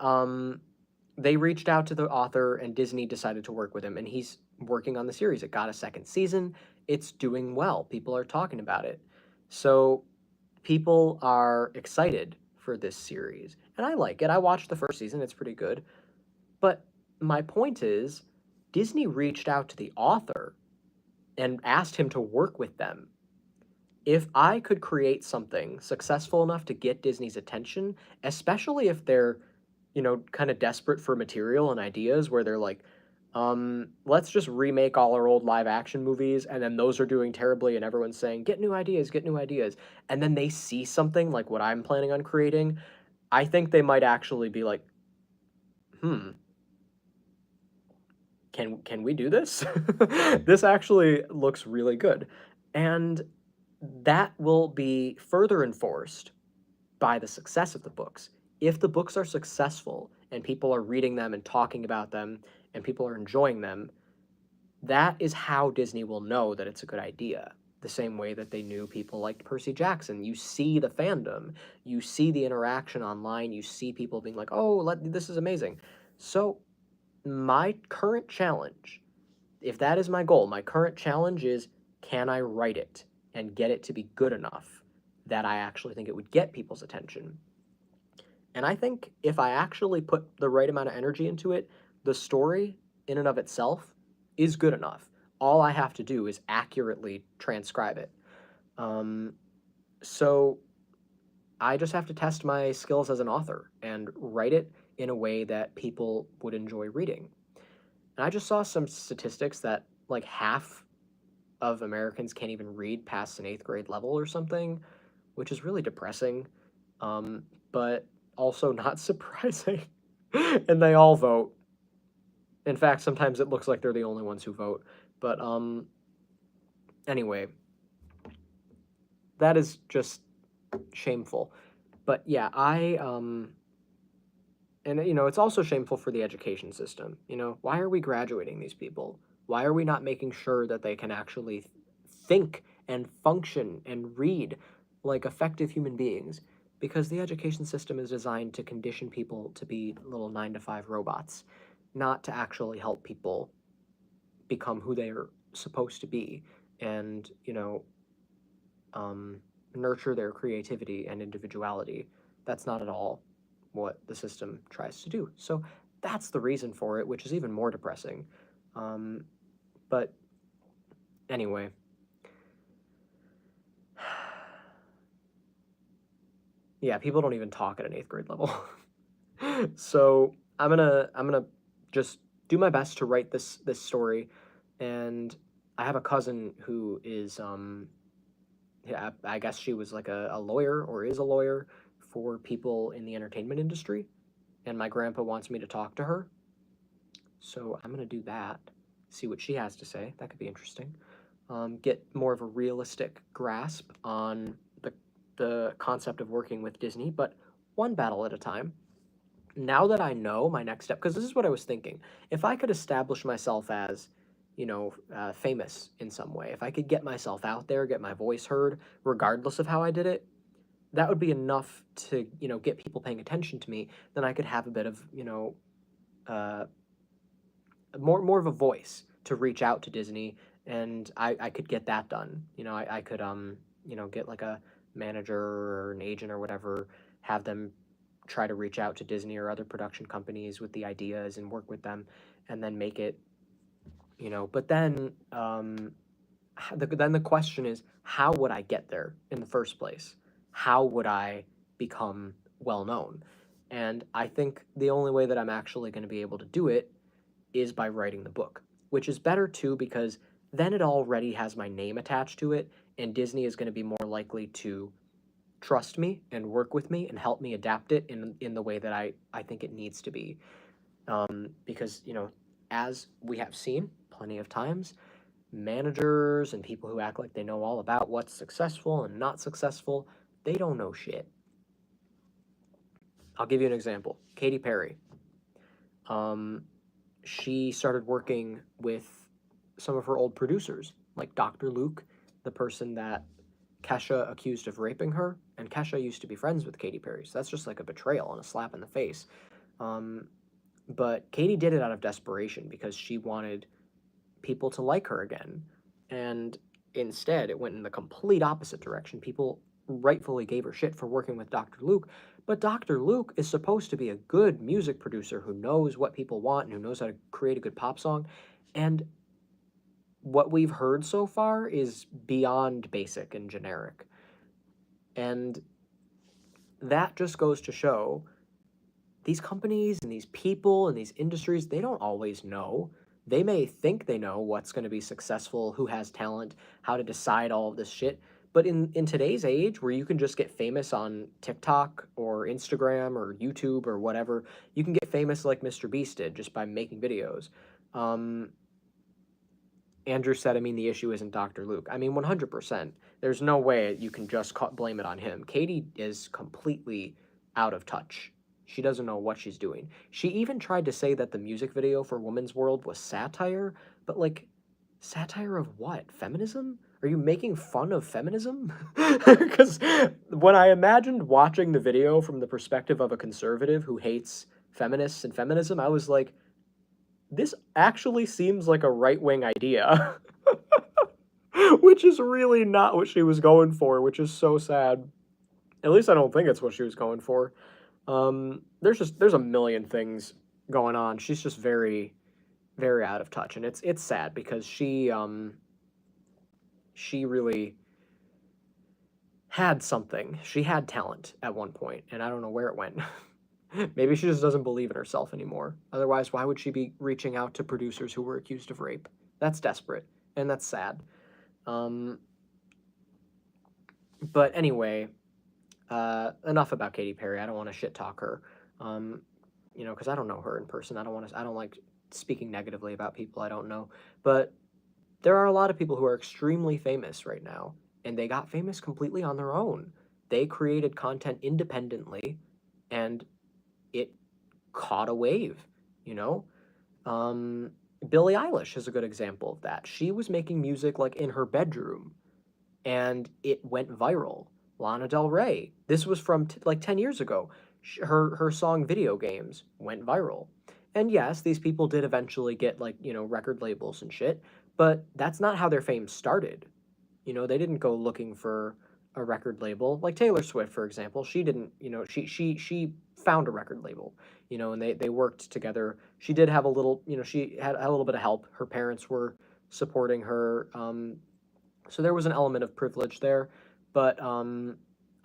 Speaker 1: they reached out to the author, and Disney decided to work with him, and he's working on the series. It got a second season. It's doing well. People are talking about it. So people are excited for this series. And I like it. I watched the first season. It's pretty good. But my point is, Disney reached out to the author and asked him to work with them. If I could create something successful enough to get Disney's attention, especially if they're, kind of desperate for material and ideas where they're like, let's just remake all our old live action movies, and then those are doing terribly, and everyone's saying, get new ideas, get new ideas. And then they see something like what I'm planning on creating, I think they might actually be like, hmm, can we do this? This actually looks really good. And that will be further enforced by the success of the books. If the books are successful and people are reading them and talking about them and people are enjoying them, that is how Disney will know that it's a good idea. The same way that they knew people liked Percy Jackson. You see the fandom, you see the interaction online, you see people being like, oh, this is amazing. So, my current challenge, if that is my goal, my current challenge is, can I write it and get it to be good enough that I actually think it would get people's attention? And I think if I actually put the right amount of energy into it, the story in and of itself is good enough. All I have to do is accurately transcribe it. Um, so I just have to test my skills as an author and write it in a way that people would enjoy reading. And I just saw some statistics that like half of Americans can't even read past an eighth grade level or something, which is really depressing, but also not surprising. And they all vote. In fact, sometimes it looks like they're the only ones who vote. But anyway, that is just shameful. But yeah, and it's also shameful for the education system. Why are we graduating these people? Why are we not making sure that they can actually think and function and read like effective human beings? Because the education system is designed to condition people to be little 9 to 5 robots, not to actually help people become who they are supposed to be and, nurture their creativity and individuality. That's not at all what the system tries to do. So that's the reason for it, which is even more depressing. But anyway, yeah, people don't even talk at an eighth grade level. So I'm gonna just do my best to write this story, and I have a cousin who is yeah, I guess she was like a lawyer or is a lawyer for people in the entertainment industry, and my grandpa wants me to talk to her. So I'm gonna do that, see what she has to say. That could be interesting. Get more of a realistic grasp on the concept of working with Disney, but one battle at a time. Now that I know my next step, because this is what I was thinking, if I could establish myself as, famous in some way, if I could get myself out there, get my voice heard, regardless of how I did it, that would be enough to, get people paying attention to me. Then I could have a bit of, uh, more of a voice to reach out to Disney, and I could get that done. I could get like a manager or an agent or whatever, have them try to reach out to Disney or other production companies with the ideas and work with them, and then make it. But then then the question is, how would I get there in the first place? How would I become well known? And I think the only way that I'm actually going to be able to do it is by writing the book, which is better too because then it already has my name attached to it, and Disney is going to be more likely to trust me and work with me and help me adapt it in the way that I think it needs to be. Because, as we have seen plenty of times, managers and people who act like they know all about what's successful and not successful, they don't know shit. I'll give you an example. Katy Perry. She started working with some of her old producers, like Dr. Luke, the person that Kesha accused of raping her, and Kesha used to be friends with Katy Perry, so that's just like a betrayal and a slap in the face. But Katy did it out of desperation because she wanted people to like her again. And instead, it went in the complete opposite direction. People rightfully gave her shit for working with Dr. Luke, but Dr. Luke is supposed to be a good music producer who knows what people want and who knows how to create a good pop song. And what we've heard so far is beyond basic and generic. And that just goes to show these companies and these people and these industries, they don't always know. They may think they know what's going to be successful, who has talent, how to decide all of this shit. But in today's age where you can just get famous on TikTok or Instagram or YouTube or whatever, you can get famous like Mr. Beast did just by making videos. Um, Andrew said, I mean, the issue isn't Dr. Luke. I mean, 100%. There's no way you can just blame it on him. Katie is completely out of touch. She doesn't know what she's doing. She even tried to say that the music video for Woman's World was satire, but like, satire of what? Feminism? Are you making fun of feminism? Because when I imagined watching the video from the perspective of a conservative who hates feminists and feminism, I was like, this actually seems like a right-wing idea. Which is really not what she was going for, which is so sad. At least I don't think it's what she was going for. There's a million things going on. She's just very, very out of touch, and it's sad because she really had something. She had talent at one point, and I don't know where it went. Maybe she just doesn't believe in herself anymore. Otherwise, why would she be reaching out to producers who were accused of rape? That's desperate, and that's sad. But anyway, enough about Katy Perry. I don't want to shit talk her, because I don't know her in person. I don't like speaking negatively about people I don't know. But there are a lot of people who are extremely famous right now, and they got famous completely on their own. They created content independently, and it caught a wave, you know? Billie Eilish is a good example of that. She was making music like in her bedroom, and it went viral. Lana Del Rey, this was from like 10 years ago. Her song Video Games went viral. And yes, these people did eventually get like, record labels and shit, but that's not how their fame started. They didn't go looking for a record label. Like Taylor Swift, for example, she didn't, she found a record label, and they worked together. She did have a little, she had a little bit of help. Her parents were supporting her. So there was an element of privilege there. But a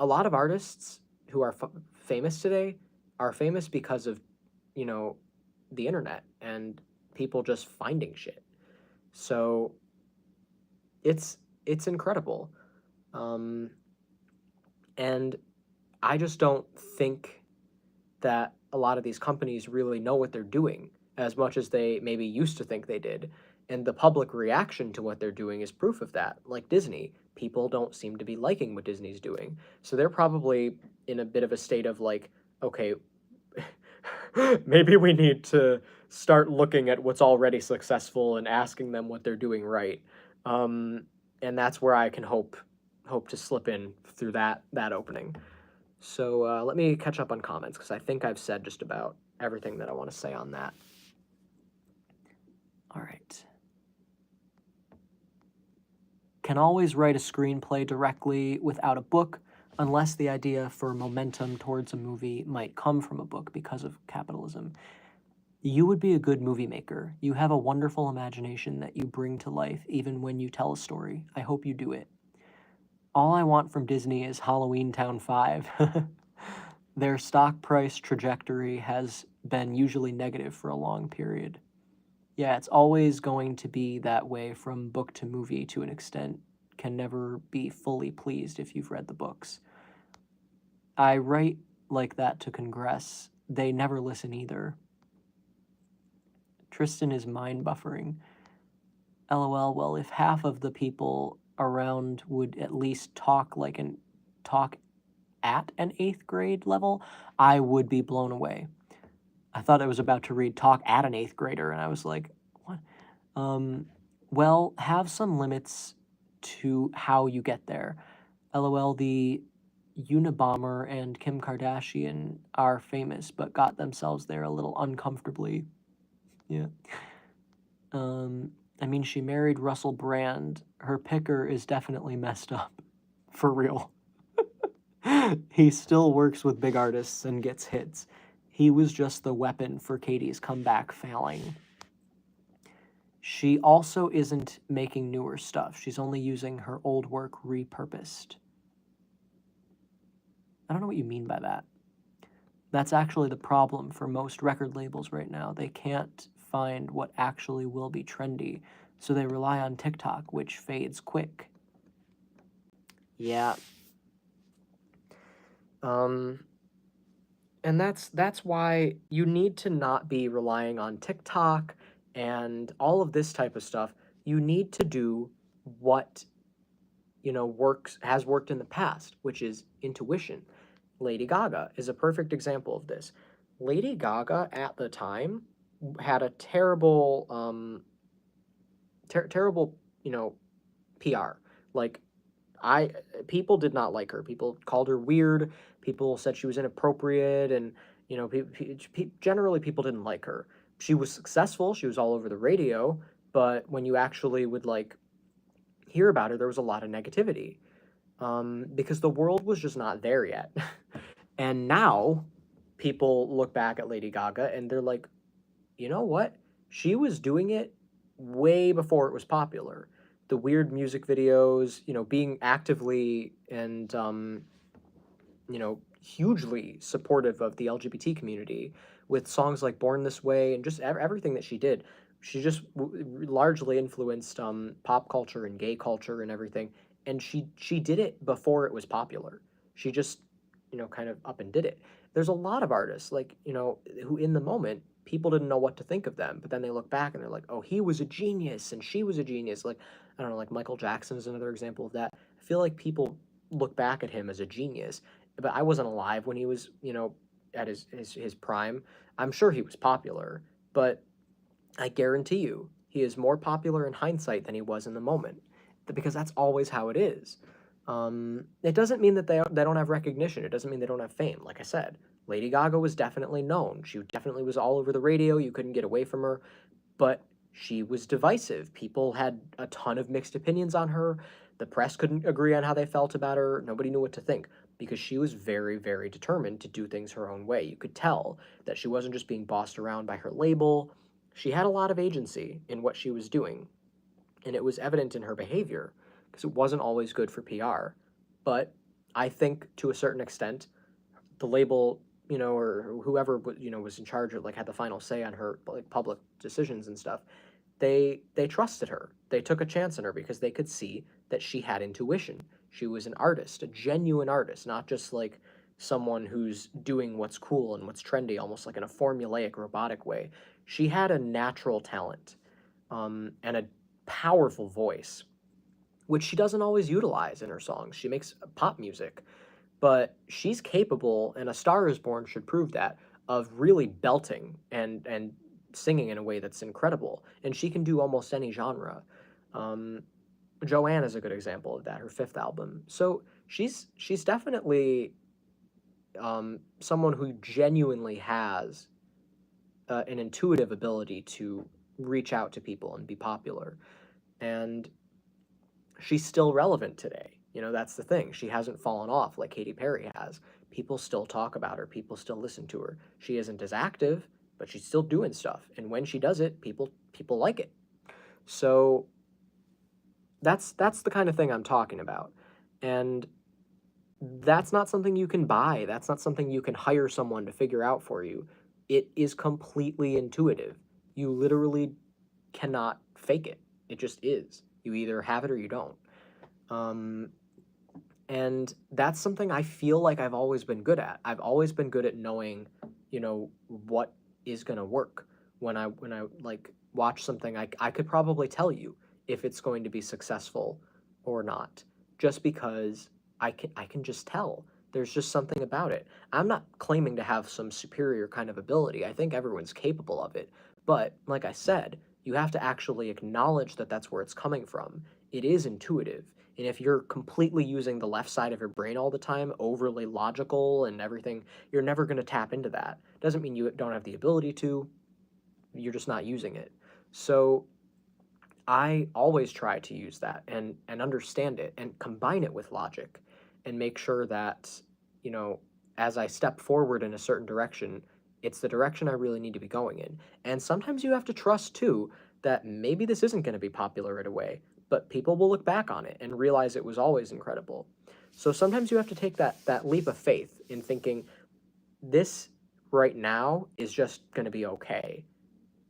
Speaker 1: lot of artists who are famous today are famous because of, the internet and people just finding shit. So it's incredible. And I just don't think that a lot of these companies really know what they're doing as much as they maybe used to think they did. And the public reaction to what they're doing is proof of that. Like Disney, people don't seem to be liking what Disney's doing. So they're probably in a bit of a state of like, okay, maybe we need to start looking at what's already successful and asking them what they're doing right. And that's where I can hope to slip in through that opening. So let me catch up on comments because I think I've said just about everything that I want to say on that. All right. Can always write a screenplay directly without a book, unless the idea for momentum towards a movie might come from a book because of capitalism. You would be a good movie maker. You have a wonderful imagination that you bring to life even when you tell a story. I hope you do it. All I want from Disney is Halloween Town 5. Their stock price trajectory has been usually negative for a long period. Yeah, it's always going to be that way from book to movie to an extent. Can never be fully pleased if you've read the books. I write like that to Congress. They never listen either. Tristan is mind buffering. LOL, well, if half of the people around would at least talk at an 8th grade level, I would be blown away. I thought I was about to read talk at an 8th grader, and I was like, what? Well, have some limits to how you get there. LOL, the Unabomber and Kim Kardashian are famous, but got themselves there a little uncomfortably. Yeah. I mean, she married Russell Brand. Her picker is definitely messed up. For real. He still works with big artists and gets hits. He was just the weapon for Katie's comeback failing. She also isn't making newer stuff. She's only using her old work repurposed. I don't know what you mean by that. That's actually the problem for most record labels right now. They can't find what actually will be trendy, so they rely on TikTok, which fades quick. Yeah. And that's why you need to not be relying on TikTok and all of this type of stuff. You need to do what has worked in the past, which is intuition. Lady Gaga is a perfect example of this. Lady Gaga at the time had a terrible terrible, PR. Like I people did not like her. People called her weird. People said she was inappropriate, and generally people didn't like her. She was successful. She was all over the radio, but when you actually would hear about her, there was a lot of negativity because the world was just not there yet. And now people look back at Lady Gaga and they're like, you know what? She was doing it way before it was popular. The weird music videos, being actively and hugely supportive of the LGBT community with songs like Born This Way and just everything that she did. She just largely influenced pop culture and gay culture and everything. And she did it before it was popular. She just, kind of up and did it. There's a lot of artists who in the moment people didn't know what to think of them, but then they look back and they're like, oh, he was a genius and she was a genius. Like, I don't know, like Michael Jackson is another example of that. I feel like people look back at him as a genius, but I wasn't alive when he was, at his prime. I'm sure he was popular, but I guarantee you he is more popular in hindsight than he was in the moment, because that's always how it is. It doesn't mean that they don't have recognition. It doesn't mean they don't have fame. Like I said, Lady Gaga was definitely known. She definitely was all over the radio. You couldn't get away from her, but she was divisive. People had a ton of mixed opinions on her. The press couldn't agree on how they felt about her. Nobody knew what to think because she was very, very determined to do things her own way. You could tell that she wasn't just being bossed around by her label. She had a lot of agency in what she was doing, and it was evident in her behavior because it wasn't always good for PR. But I think to a certain extent, the label, or whoever was in charge of had the final say on her public decisions and stuff, they trusted her. They took a chance on her because they could see that she had intuition. She was an artist, a genuine artist, not just someone who's doing what's cool and what's trendy, almost like in a formulaic, robotic way. She had a natural talent and a powerful voice, which she doesn't always utilize in her songs. She makes pop music, but she's capable, and A Star Is Born should prove that, of really belting and singing in a way that's incredible. And she can do almost any genre. Um, Joanne is a good example of that. Her fifth album. So she's definitely someone who genuinely has an intuitive ability to reach out to people and be popular. And she's still relevant today. That's the thing. She hasn't fallen off like Katy Perry has. People still talk about her. People still listen to her. She isn't as active, but she's still doing stuff. And when she does it, people like it. So that's the kind of thing I'm talking about. And that's not something you can buy. That's not something you can hire someone to figure out for you. It is completely intuitive. You literally cannot fake it. It just is. You either have it or you don't. And that's something I feel like I've always been good at. I've always been good at knowing, what is gonna work. When I watch something, I could probably tell you if it's going to be successful or not, just because I can just tell. There's just something about it. I'm not claiming to have some superior kind of ability. I think everyone's capable of it. But like I said, you have to actually acknowledge that that's where it's coming from. It is intuitive. And if you're completely using the left side of your brain all the time, overly logical and everything, you're never going to tap into that. Doesn't mean you don't have the ability to, you're just not using it. So I always try to use that and understand it and combine it with logic and make sure that, you know, as I step forward in a certain direction, it's the direction I really need to be going in. And sometimes you have to trust too that maybe this isn't going to be popular right away, but people will look back on it and realize it was always incredible. So sometimes you have to take that leap of faith in thinking this right now is just going to be okay.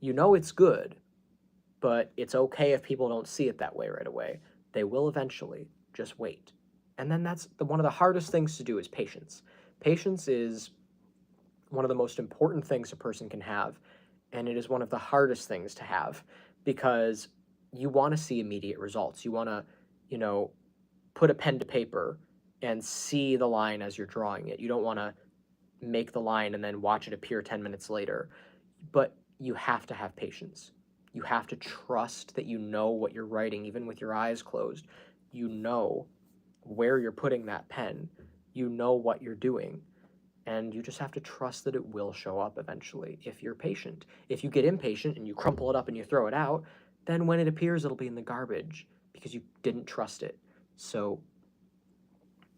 Speaker 1: You know it's good, but it's okay if people don't see it that way right away. They will eventually. Just wait. And then one of the hardest things to do is patience. Patience is one of the most important things a person can have, and it is one of the hardest things to have because you want to see immediate results. You want to, you know, put a pen to paper and see the line as you're drawing it. You don't want to make the line and then watch it appear 10 minutes later. But you have to have patience. You have to trust that you know what you're writing, even with your eyes closed. You know where you're putting that pen. You know what you're doing. And you just have to trust that it will show up eventually if you're patient. If you get impatient and you crumple it up and you throw it out, then when it appears, it'll be in the garbage because you didn't trust it. So,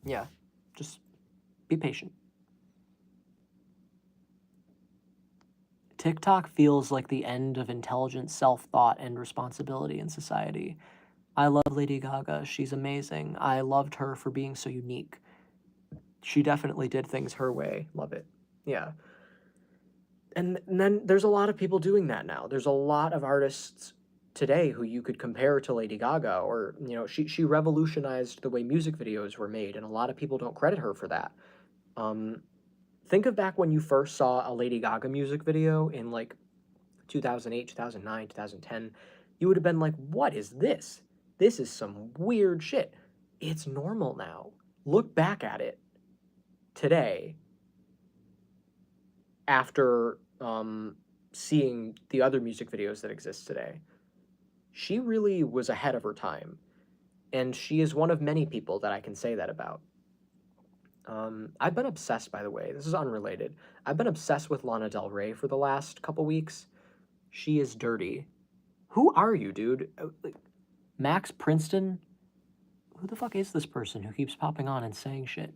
Speaker 1: yeah, just be patient. TikTok feels like the end of intelligent self-thought and responsibility in society. I love Lady Gaga. She's amazing. I loved her for being so unique. She definitely did things her way. Love it. Yeah. And then there's a lot of people doing that now. There's a lot of artists today who you could compare to Lady Gaga, or, you know, she revolutionized the way music videos were made, and a lot of people don't credit her for that. Think of back when you first saw a Lady Gaga music video in like 2008, 2009, 2010, you would have been like, what is this? This is some weird shit. It's normal now. Look back at it today after seeing the other music videos that exist today. She really was ahead of her time. And she is one of many people that I can say that about. I've been obsessed, by the way. This is unrelated. I've been obsessed with Lana Del Rey for the last couple weeks. She is dirty. Who are you, dude? Max Princeton? Who the fuck is this person who keeps popping on and saying shit?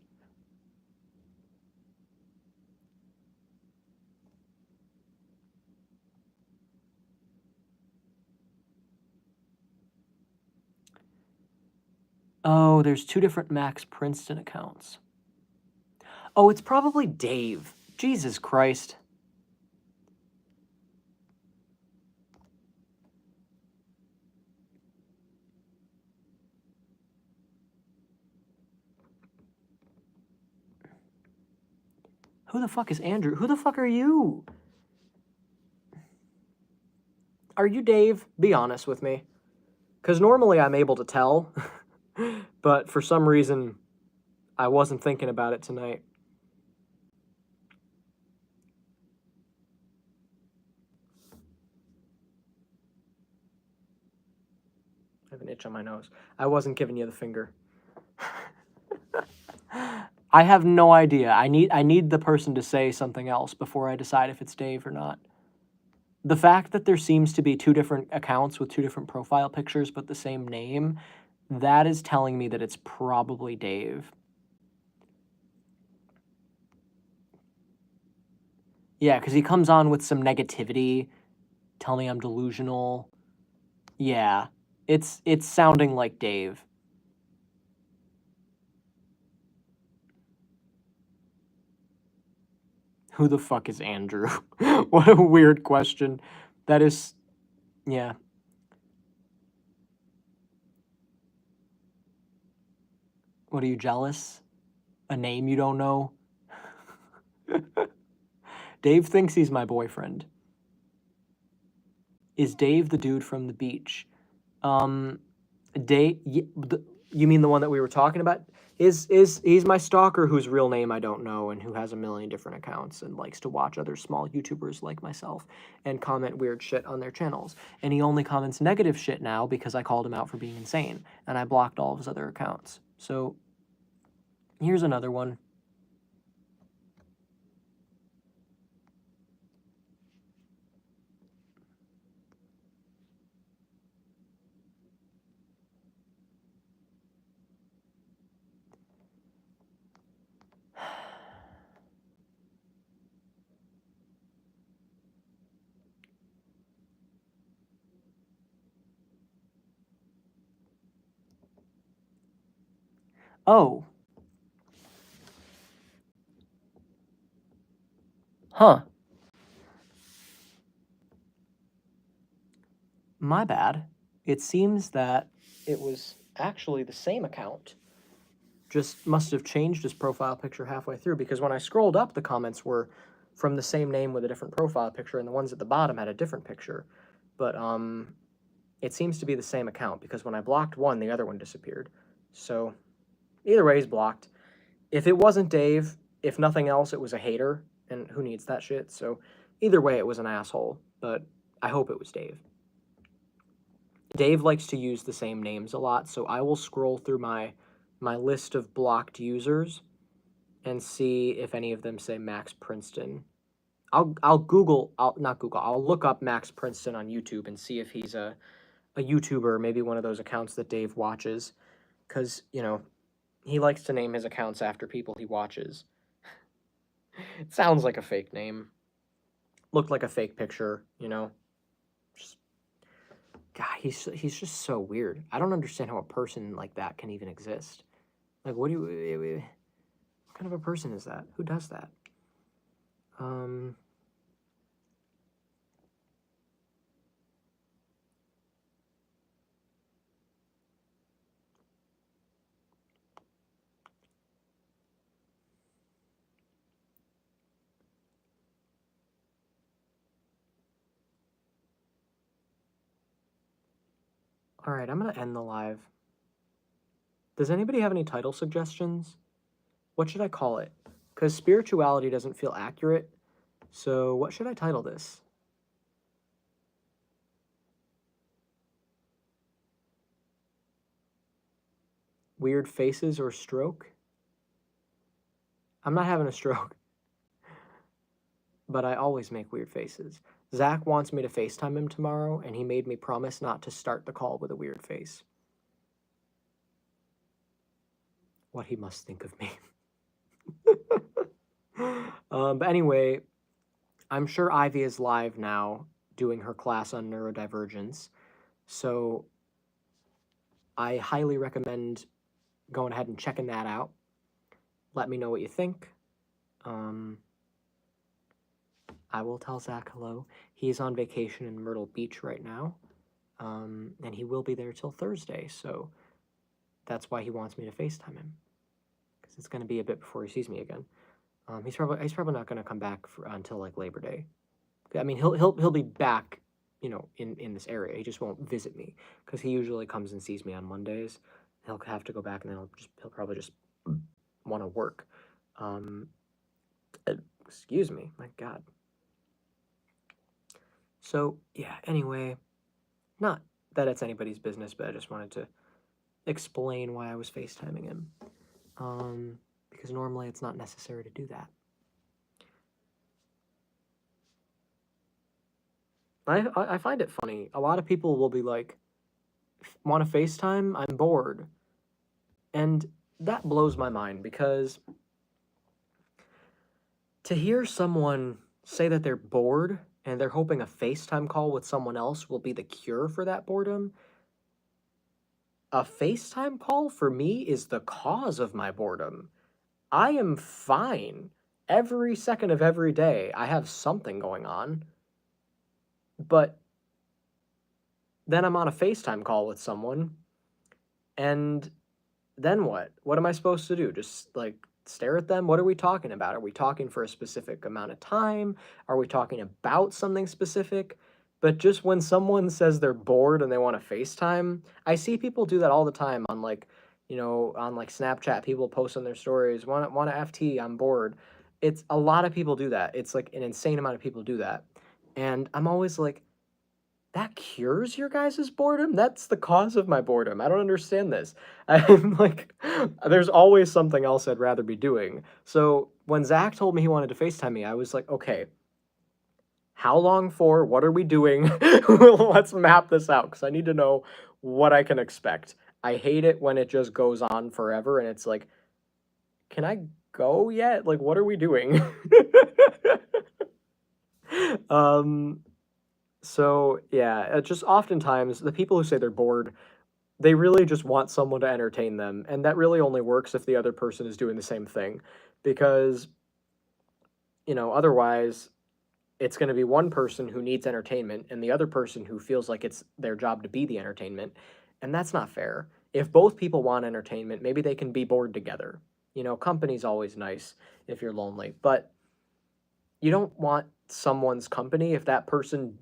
Speaker 1: Oh, there's two different Max Princeton accounts. Oh, it's probably Dave. Jesus Christ. Who the fuck is Andrew? Who the fuck are you? Are you Dave? Be honest with me. Because normally I'm able to tell, but for some reason I wasn't thinking about it tonight. I have an itch on my nose. I wasn't giving you the finger. I have no idea. I need the person to say something else before I decide if it's Dave or not. The fact that there seems to be two different accounts with two different profile pictures but the same name, that is telling me that it's probably Dave. Yeah, because he comes on with some negativity, tell me I'm delusional. Yeah, it's sounding like Dave. Who the fuck is Andrew? What a weird question. That is, yeah. What are you, jealous? A name you don't know? Dave thinks he's my boyfriend. Is Dave the dude from the beach? Dave, you mean the one that we were talking about? He's my stalker whose real name I don't know and who has a million different accounts and likes to watch other small YouTubers like myself and comment weird shit on their channels. And he only comments negative shit now because I called him out for being insane and I blocked all of his other accounts. So here's another one. Oh. Huh. My bad. It seems that it was actually the same account. Just must have changed his profile picture halfway through, because when I scrolled up, the comments were from the same name with a different profile picture, and the ones at the bottom had a different picture. But it seems to be the same account, because when I blocked one, the other one disappeared. So either way, he's blocked. If it wasn't Dave, if nothing else, it was a hater, and who needs that shit? So either way, it was an asshole, but I hope it was Dave. Dave likes to use the same names a lot, so I will scroll through my list of blocked users and see if any of them say Max Princeton. I'll Google, not Google, I'll look up Max Princeton on YouTube and see if he's a YouTuber, maybe one of those accounts that Dave watches, because, you know, he likes to name his accounts after people he watches. It sounds like a fake name. Looked like a fake picture, you know? Just, God, he's just so weird. I don't understand how a person like that can even exist. Like, what kind of a person is that? Who does that? All right, I'm going to end the live. Does anybody have any title suggestions? What should I call it? Because spirituality doesn't feel accurate. So what should I title this? Weird faces or stroke? I'm not having a stroke, but I always make weird faces. Zach wants me to FaceTime him tomorrow, and he made me promise not to start the call with a weird face. What he must think of me. But anyway, I'm sure Ivy is live now doing her class on neurodivergence. So I highly recommend going ahead and checking that out. Let me know what you think. I will tell Zach hello. He's on vacation in Myrtle Beach right now, and he will be there till Thursday, so that's why he wants me to FaceTime him, because it's going to be a bit before he sees me again. He's probably not going to come back until like Labor Day. I mean, he'll be back, you know, in this area. He just won't visit me, because he usually comes and sees me on Mondays. He'll have to go back, and then he'll probably just want to work. Excuse me, my God. So yeah. Anyway, not that it's anybody's business, but I just wanted to explain why I was FaceTiming him. Because normally it's not necessary to do that. I find it funny. A lot of people will be like, want to FaceTime? I'm bored. And that blows my mind, because to hear someone say that they're bored and they're hoping a FaceTime call with someone else will be the cure for that boredom, a FaceTime call for me is the cause of my boredom. I am fine. Every second of every day, I have something going on. But then I'm on a FaceTime call with someone, and then what? What am I supposed to do? Just, like, stare at them? What are we talking about? Are we talking for a specific amount of time? Are we talking about something specific? But just when someone says they're bored and they want to FaceTime, I see people do that all the time on, like, you know, on like Snapchat. People post on their stories, want to FT, I'm bored. It's a lot of people do that. It's like an insane amount of people do that. And I'm always like, that cures your guys' boredom? That's the cause of my boredom. I don't understand this. I'm like, there's always something else I'd rather be doing. So when Zach told me he wanted to FaceTime me, I was like, okay, how long for? What are we doing? Let's map this out, because I need to know what I can expect. I hate it when it just goes on forever and it's like, can I go yet? Like, what are we doing? So yeah, just oftentimes the people who say they're bored They really just want someone to entertain them, and that really only works if the other person is doing the same thing, because, otherwise it's going to be one person who needs entertainment and the other person who feels like it's their job to be the entertainment, and that's not fair. If both people want entertainment, maybe they can be bored together. Company's always nice if you're lonely, but you don't want someone's company if that person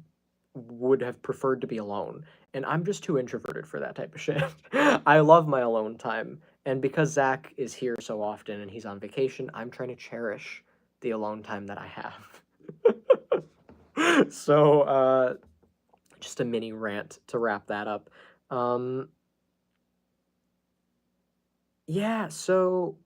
Speaker 1: would have preferred to be alone. And I'm just too introverted for that type of shit. I love my alone time. And because Zach is here so often and he's on vacation, I'm trying to cherish the alone time that I have. So, just a mini rant to wrap that up. Um, yeah, so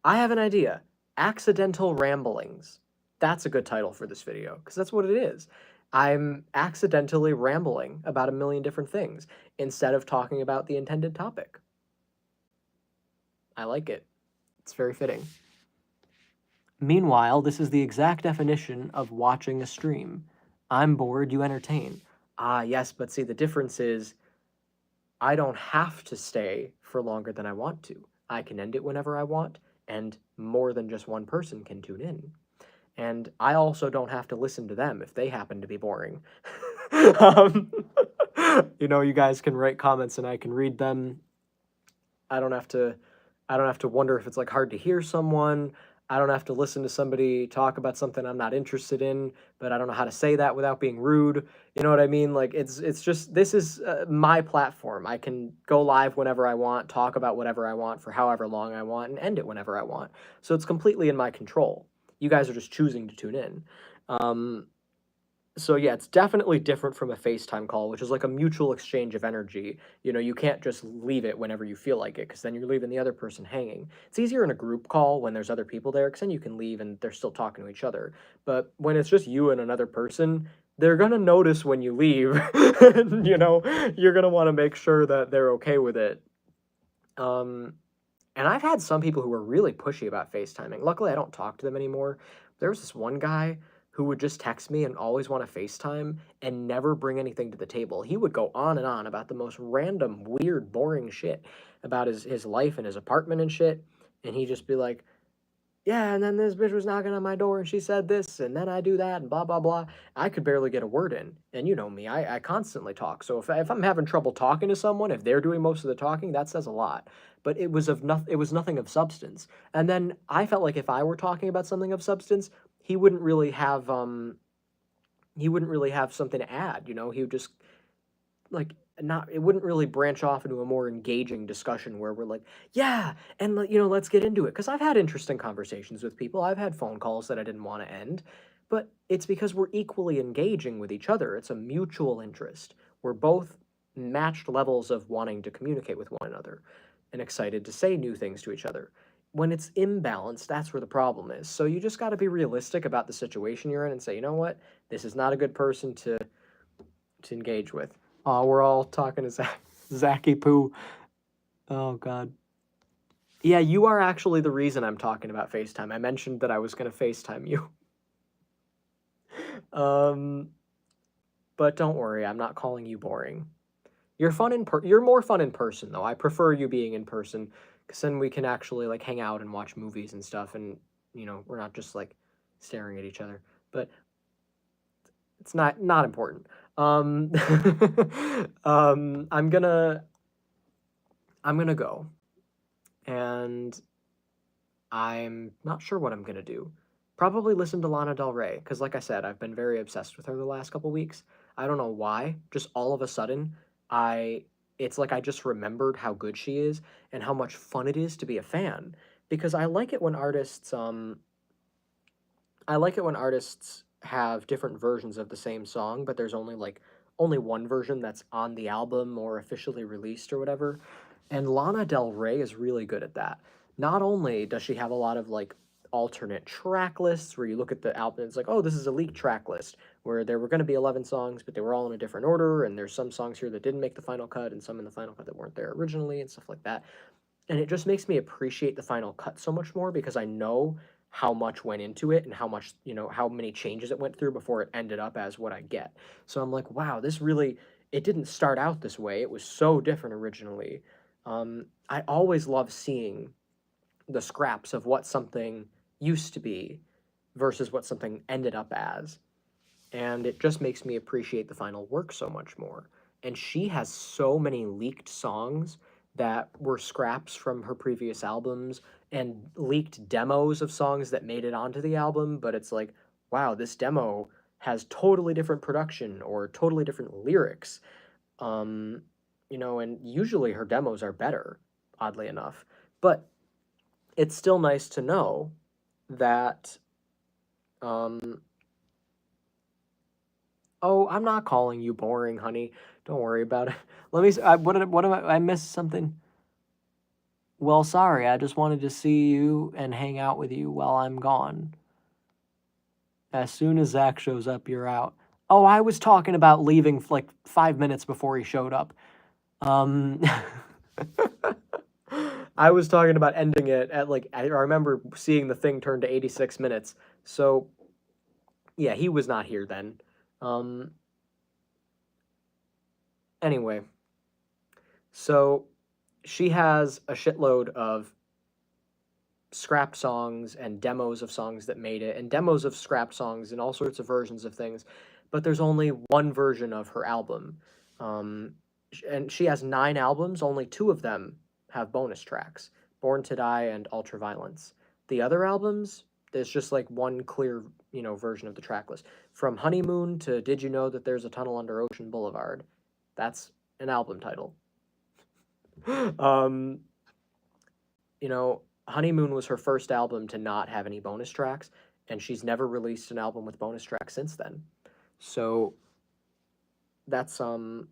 Speaker 1: I have an idea. Accidental Ramblings. That's a good title for this video, because that's what it is. I'm accidentally rambling about a million different things instead of talking about the intended topic. I like it. It's very fitting. Meanwhile, this is the exact definition of watching a stream. I'm bored, you entertain. Ah, yes, but see, the difference is I don't have to stay for longer than I want to. I can end it whenever I want, and more than just one person can tune in. And I also don't have to listen to them if they happen to be boring. um, you guys can write comments and I can read them. I don't have to wonder if it's like hard to hear someone. I don't have to listen to somebody talk about something I'm not interested in, but I don't know how to say that without being rude. You know what I mean? Like it's just this is my platform. I can go live whenever I want, talk about whatever I want for however long I want, and end it whenever I want. So it's completely in my control. You guys are just choosing to tune in. So yeah, it's definitely different from a FaceTime call, which is like a mutual exchange of energy. You can't just leave it whenever you feel like it, because then you're leaving the other person hanging. It's easier in a group call when there's other people there, because then you can leave and they're still talking to each other. But when it's just you and another person, they're gonna notice when you leave. And, you're gonna want to make sure that they're okay with it. And I've had some people who were really pushy about FaceTiming. Luckily, I don't talk to them anymore. There was this one guy who would just text me and always want to FaceTime and never bring anything to the table. He would go on and on about the most random, weird, boring shit about his life and his apartment and shit. And he'd just be like, yeah, and then this bitch was knocking on my door and she said this, and then I do that, and blah, blah, blah. I could barely get a word in. And you know me, I constantly talk. So if I'm having trouble talking to someone, if they're doing most of the talking, that says a lot. But it was nothing of substance. And then I felt like if I were talking about something of substance, he wouldn't really have something to add, He would just like not it wouldn't really branch off into a more engaging discussion where we're like, yeah, and let's get into it, because I've had interesting conversations with people. I've had phone calls that I didn't want to end, but it's because we're equally engaging with each other. It's a mutual interest. We're both matched levels of wanting to communicate with one another and excited to say new things to each other. When it's imbalanced, that's where the problem is. So you just got to be realistic about the situation you're in and say, you know what, this is not a good person to engage with. Oh, we're all talking to Zachy Poo. Oh, God. Yeah, you are actually the reason I'm talking about FaceTime. I mentioned that I was going to FaceTime you. But don't worry, I'm not calling you boring. You're more fun in person, though. I prefer you being in person, because then we can actually, like, hang out and watch movies and stuff, and, we're not just, like, staring at each other. But it's not important. I'm gonna go, and I'm not sure what I'm gonna do. Probably listen to Lana Del Rey, because like I said, I've been very obsessed with her the last couple weeks. I don't know why, just all of a sudden, it's like I just remembered how good she is and how much fun it is to be a fan, because I like it when artists have different versions of the same song, but there's only one version that's on the album or officially released or whatever. And Lana Del Rey is really good at that. Not only does she have a lot of like alternate track lists where you look at the album and it's like, oh, this is a leaked track list where there were going to be 11 songs, but they were all in a different order, and there's some songs here that didn't make the final cut and some in the final cut that weren't there originally and stuff like that. And it just makes me appreciate the final cut so much more, because I know how much went into it and how much, how many changes it went through before it ended up as what I get. So I'm like, wow, this really, it didn't start out this way. It was so different originally. I always love seeing the scraps of what something used to be versus what something ended up as. And it just makes me appreciate the final work so much more. And she has so many leaked songs that were scraps from her previous albums and leaked demos of songs that made it onto the album, but it's like, wow, this demo has totally different production or totally different lyrics. Um, and usually her demos are better, oddly enough. But it's still nice to know that um, oh, I'm not calling you boring, honey. Don't worry about it. Let me. What am I missed something? Well, sorry. I just wanted to see you and hang out with you while I'm gone. As soon as Zach shows up, you're out. Oh, I was talking about leaving like 5 minutes before he showed up. Um, I was talking about ending it at like I remember seeing the thing turn to 86 minutes. So yeah, he was not here then. Um, anyway, so she has a shitload of scrapped songs and demos of songs that made it, and demos of scrapped songs and all sorts of versions of things. But there's only one version of her album. Um, and she has 9 albums, only 2 of them have bonus tracks, Born to Die and Ultraviolence. The other albums, there's just like one clear, version of the track list. From Honeymoon to Did You Know That There's a Tunnel Under Ocean Boulevard? That's an album title. um, you know, Honeymoon was her first album to not have any bonus tracks, and she's never released an album with bonus tracks since then. So that's and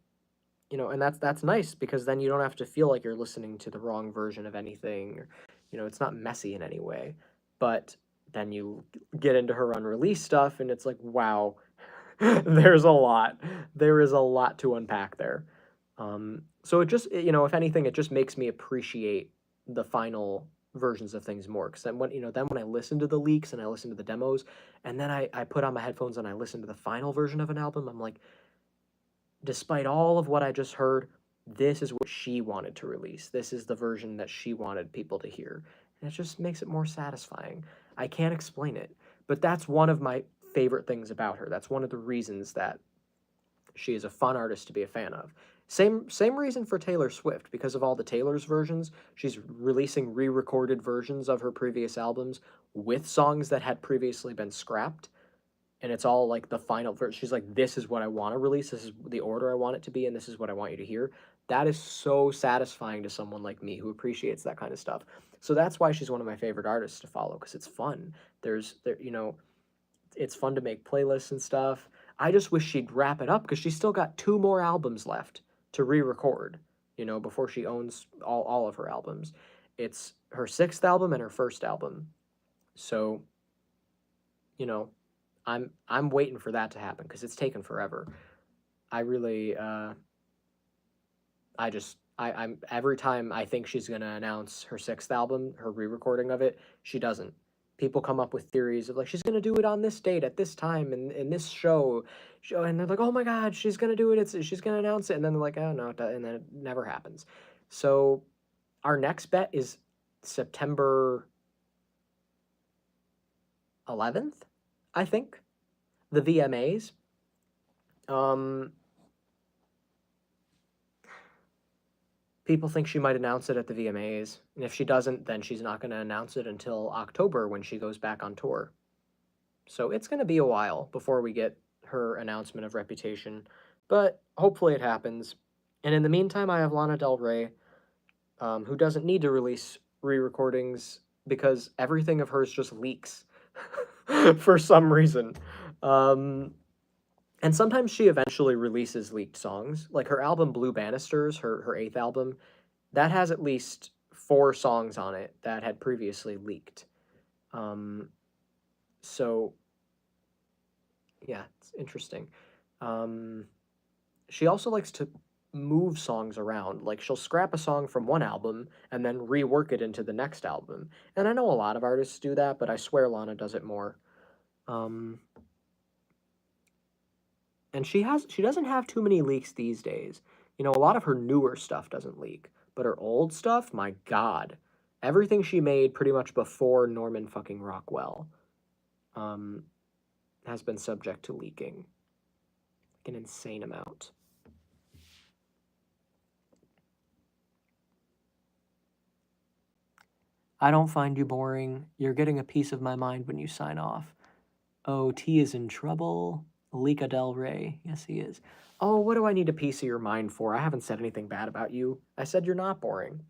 Speaker 1: that's nice because then you don't have to feel like you're listening to the wrong version of anything. Or, it's not messy in any way. But then you get into her unreleased stuff, and it's like, wow, there's a lot. There is a lot to unpack there. So it just, if anything, it just makes me appreciate the final versions of things more. Because then when I listen to the leaks and I listen to the demos, and then I put on my headphones and I listen to the final version of an album, I'm like, despite all of what I just heard, this is what she wanted to release. This is the version that she wanted people to hear. And it just makes it more satisfying. I can't explain it, but that's one of my favorite things about her. That's one of the reasons that she is a fun artist to be a fan of. Same reason for Taylor Swift, because of all the Taylor's versions, she's releasing re-recorded versions of her previous albums with songs that had previously been scrapped, and it's all like the final version. She's like, this is what I want to release, this is the order I want it to be, and this is what I want you to hear. That is so satisfying to someone like me who appreciates that kind of stuff. So that's why she's one of my favorite artists to follow, because it's fun. It's fun to make playlists and stuff. I just wish she'd wrap it up because she's still got 2 more albums left to re-record, before she owns all of her albums. It's her 6th album and her first album. So, you know, I'm waiting for that to happen because it's taken forever. I really I'm every time I think she's gonna announce her 6th album, her re-recording of it, she doesn't. People come up with theories of like she's gonna do it on this date at this time and in this show, and they're like, oh my god, she's gonna do it. She's gonna announce it, and then they're like, oh no, and then it never happens. So our next bet is September 11th, I think, the VMAs. Um, People think she might announce it at the VMAs, and if she doesn't, then she's not going to announce it until October when she goes back on tour. So it's going to be a while before we get her announcement of Reputation, but hopefully it happens. And in the meantime, I have Lana Del Rey, who doesn't need to release re-recordings because everything of hers just leaks for some reason. And sometimes she eventually releases leaked songs. Like her album Blue Bannisters, her 8th album, that has at least 4 songs on it that had previously leaked. Um, so, yeah, it's interesting. She also likes to move songs around. Like, she'll scrap a song from one album and then rework it into the next album. And I know a lot of artists do that, but I swear Lana does it more. And she doesn't have too many leaks these days. You know, a lot of her newer stuff doesn't leak, but her old stuff, my God, everything she made pretty much before Norman fucking Rockwell, has been subject to leaking, like an insane amount. I don't find you boring. You're getting a piece of my mind when you sign off. Oh, T is in trouble. Lika Del Rey. Yes, he is. Oh, what do I need a piece of your mind for? I haven't said anything bad about you. I said you're not boring.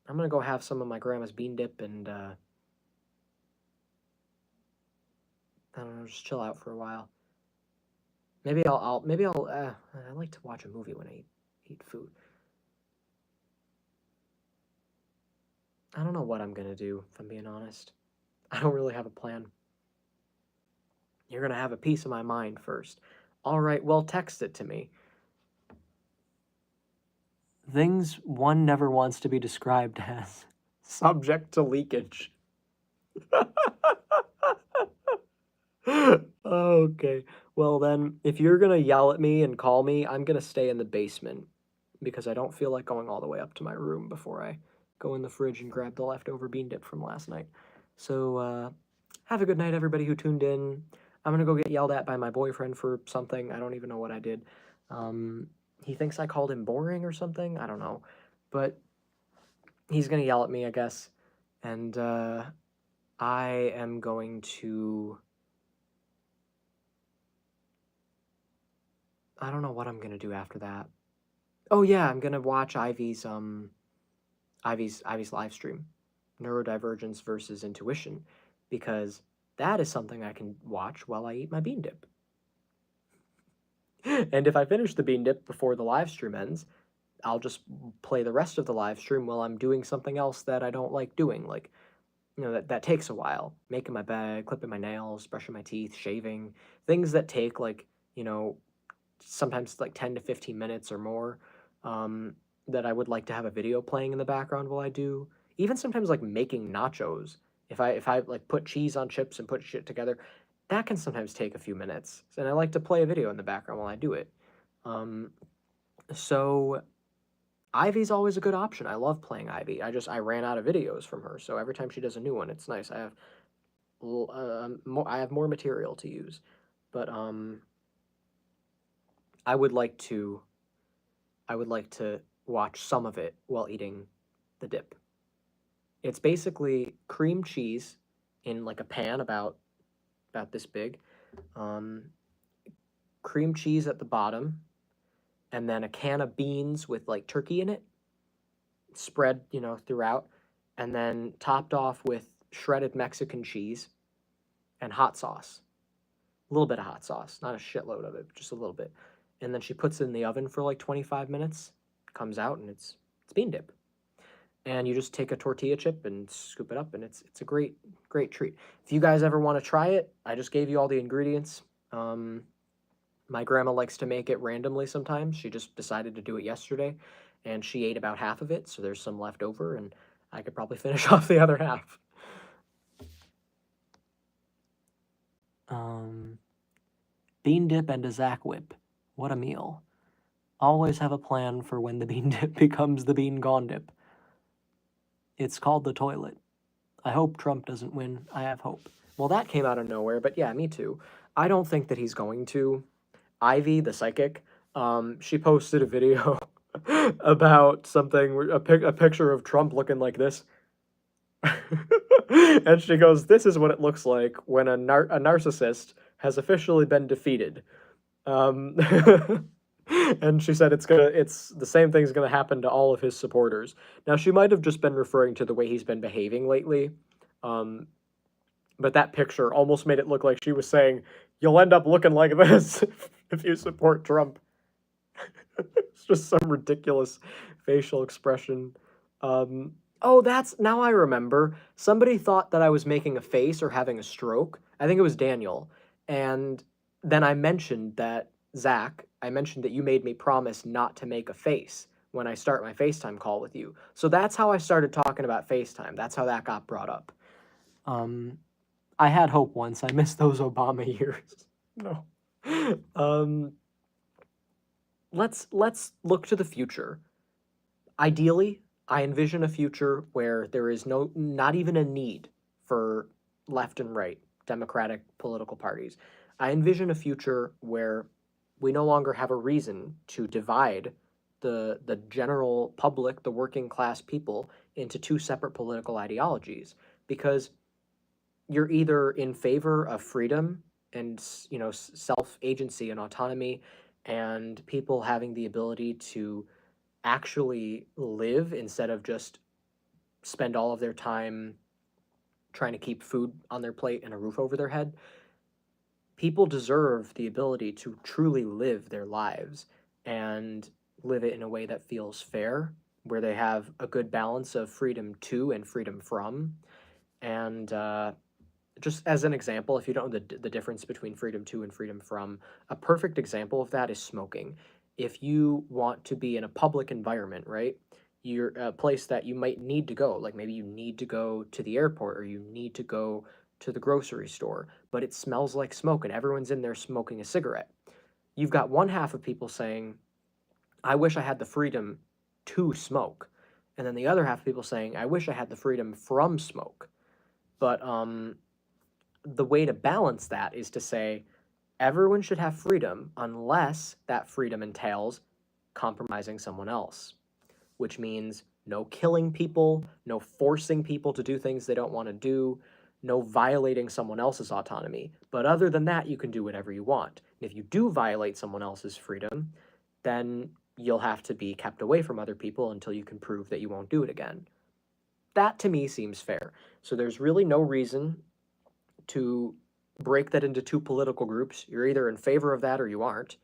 Speaker 1: I'm gonna go have some of my grandma's bean dip and, I don't know, just chill out for a while. Maybe I like to watch a movie when I eat food. I don't know what I'm gonna do, if I'm being honest. I don't really have a plan. You're gonna have a piece of my mind first. All right, well, text it to me. Things one never wants to be described as. Subject to leakage. Okay. Well, then, if you're gonna yell at me and call me, I'm gonna stay in the basement because I don't feel like going all the way up to my room before I go in the fridge and grab the leftover bean dip from last night. So, have a good night, everybody who tuned in. I'm gonna go get yelled at by my boyfriend for something. I don't even know what I did. He thinks I called him boring or something. I don't know. But he's gonna yell at me, I guess. And, I am going to... I don't know what I'm gonna do after that. Oh yeah, I'm gonna watch Ivy's live stream, Neurodivergence versus Intuition, because that is something I can watch while I eat my bean dip. And if I finish the bean dip before the live stream ends, I'll just play the rest of the live stream while I'm doing something else that I don't like doing, like, you know, that takes a while. Making my bed, clipping my nails, brushing my teeth, shaving, things that take, like, you know, sometimes like 10 to 15 minutes or more, that I would like to have a video playing in the background while I do. Even sometimes like making nachos. If I like put cheese on chips and put shit together, that can sometimes take a few minutes. And I like to play a video in the background while I do it. So Ivy's always a good option. I love playing Ivy. I ran out of videos from her, so every time she does a new one, it's nice. I have more material to use. But I would like to watch some of it while eating the dip. It's basically cream cheese in like a pan about this big, cream cheese at the bottom, and then a can of beans with like turkey in it, spread, you know, throughout, and then topped off with shredded Mexican cheese and hot sauce. A little bit of hot sauce, not a shitload of it, just a little bit. And then she puts it in the oven for like 25 minutes, comes out, and it's bean dip. And you just take a tortilla chip and scoop it up, and it's a great treat. If you guys ever want to try it, I just gave you all the ingredients. My grandma likes to make it randomly sometimes. She just decided to do it yesterday, and she ate about half of it, so there's some left over, and I could probably finish off the other half. Bean dip and a Zach whip. What a meal. Always have a plan for when the bean dip becomes the bean gone dip. It's called the toilet. I hope Trump doesn't win. I have hope. Well, that came out of nowhere, but yeah, me too. I don't think that he's going to. Ivy, the psychic, she posted a video about something, a picture of Trump looking like this. And she goes, "This is what it looks like when a narcissist has officially been defeated." And she said it's the same thing's gonna happen to all of his supporters. Now, she might have just been referring to the way he's been behaving lately, but that picture almost made it look like she was saying, "You'll end up looking like this if you support Trump." It's just some ridiculous facial expression. Oh, now I remember. Somebody thought that I was making a face or having a stroke. I think it was Daniel. And then I mentioned that Zach, I mentioned that you made me promise not to make a face when I start my FaceTime call with you. So that's how I started talking about FaceTime. That's how that got brought up. Um, I had hope once. I missed those Obama years. No. Um, let's look to the future. Ideally, I envision a future where there is not even a need for left and right democratic political parties. I envision a future where we no longer have a reason to divide the general public, the working class people, into two separate political ideologies, because you're either in favor of freedom and self agency and autonomy and people having the ability to actually live instead of just spend all of their time trying to keep food on their plate and a roof over their head. People deserve the ability to truly live their lives and live it in a way that feels fair, where they have a good balance of freedom to and freedom from. And just as an example, if you don't know the difference between freedom to and freedom from, a perfect example of that is smoking. If you want to be in a public environment, right? You're a place that you might need to go, like maybe you need to go to the airport or you need to go to the grocery store, but it smells like smoke and everyone's in there smoking a cigarette. You've got one half of people saying, I wish I had the freedom to smoke. And then the other half of people saying, I wish I had the freedom from smoke. But the way to balance that is to say everyone should have freedom unless that freedom entails compromising someone else, which means no killing people, no forcing people to do things they don't want to do, no violating someone else's autonomy. But other than that, you can do whatever you want. And if you do violate someone else's freedom, then you'll have to be kept away from other people until you can prove that you won't do it again. That to me seems fair. So there's really no reason to break that into two political groups. You're either in favor of that or you aren't.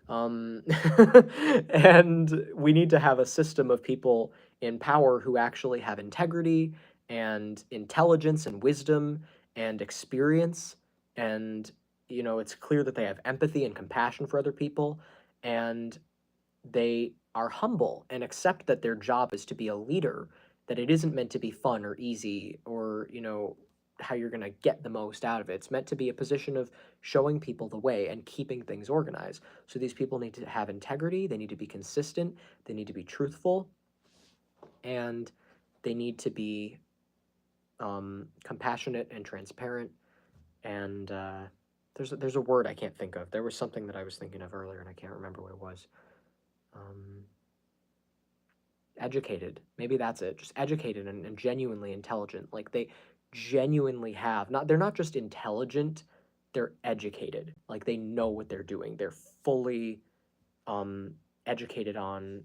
Speaker 1: Um, and we need to have a system of people in power who actually have integrity and intelligence and wisdom and experience. And, it's clear that they have empathy and compassion for other people. And they are humble and accept that their job is to be a leader, that it isn't meant to be fun or easy or, how you're going to get the most out of it. It's meant to be a position of showing people the way and keeping things organized. So these people need to have integrity, they need to be consistent, they need to be truthful, and they need to be compassionate and transparent. And there's a word I can't think of. There was something that I was thinking of earlier, and I can't remember what it was. Educated. Maybe that's it. Just educated and genuinely intelligent. Like they genuinely have not. They're not just intelligent. They're educated. Like they know what they're doing. They're fully educated on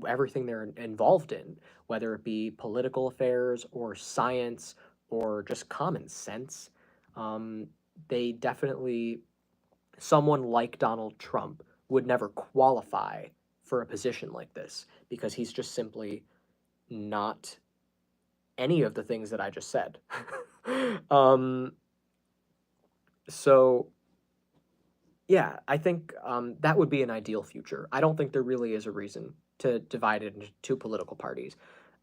Speaker 1: everything they're involved in, whether it be political affairs or science or just common sense. They definitely, someone like Donald Trump would never qualify for a position like this because he's just simply not any of the things that I just said. um, so, yeah, I think that would be an ideal future. I don't think there really is a reason to divide it into two political parties.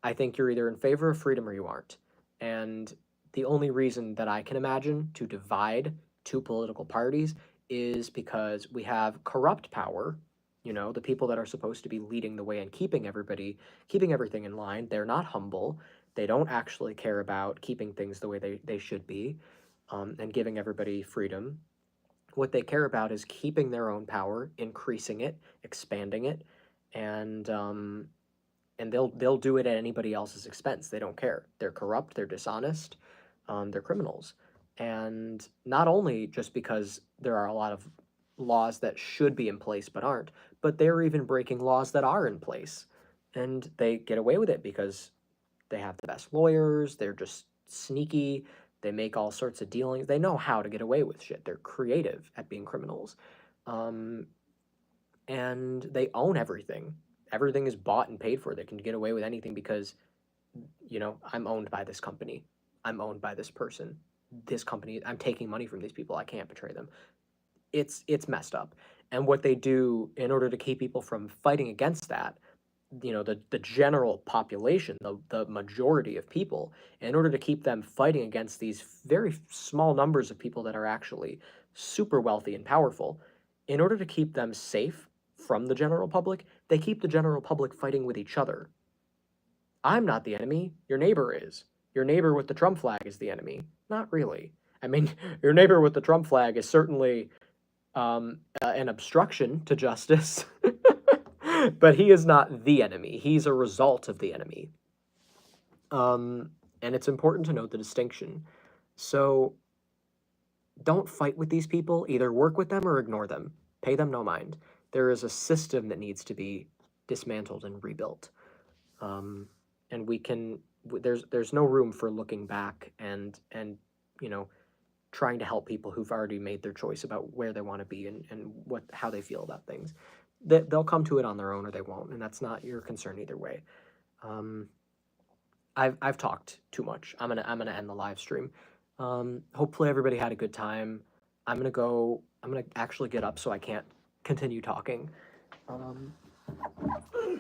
Speaker 1: I think you're either in favor of freedom or you aren't. And the only reason that I can imagine to divide two political parties is because we have corrupt power. The people that are supposed to be leading the way and keeping everything in line, they're not humble. They don't actually care about keeping things the way they should be, and giving everybody freedom. What they care about is keeping their own power, increasing it, expanding it, and they'll do it at anybody else's expense. They don't care. They're corrupt. They're dishonest. They're criminals. And not only just because there are a lot of laws that should be in place but aren't, but they're even breaking laws that are in place, and they get away with it because they have the best lawyers. They're just sneaky. They make all sorts of dealings. They know how to get away with shit. They're creative at being criminals. Um, and they own everything. Everything is bought and paid for. They can get away with anything because, I'm owned by this company. I'm owned by this person. This company, I'm taking money from these people. I can't betray them. It's messed up. And what they do in order to keep people from fighting against that, the general population, the majority of people, in order to keep them fighting against these very small numbers of people that are actually super wealthy and powerful, in order to keep them safe from the general public, they keep the general public fighting with each other. I'm not the enemy, your neighbor is. Your neighbor with the Trump flag is the enemy. Not really. I mean, your neighbor with the Trump flag is certainly an obstruction to justice, but he is not the enemy. He's a result of the enemy. And it's important to note the distinction. So don't fight with these people. Either work with them or ignore them. Pay them no mind. There is a system that needs to be dismantled and rebuilt. And we can. There's no room for looking back and trying to help people who've already made their choice about where they want to be and how they feel about things. They'll come to it on their own or they won't, and that's not your concern either way. I've talked too much. I'm gonna end the live stream. Hopefully everybody had a good time. I'm gonna actually get up so I can't continue talking. Okay.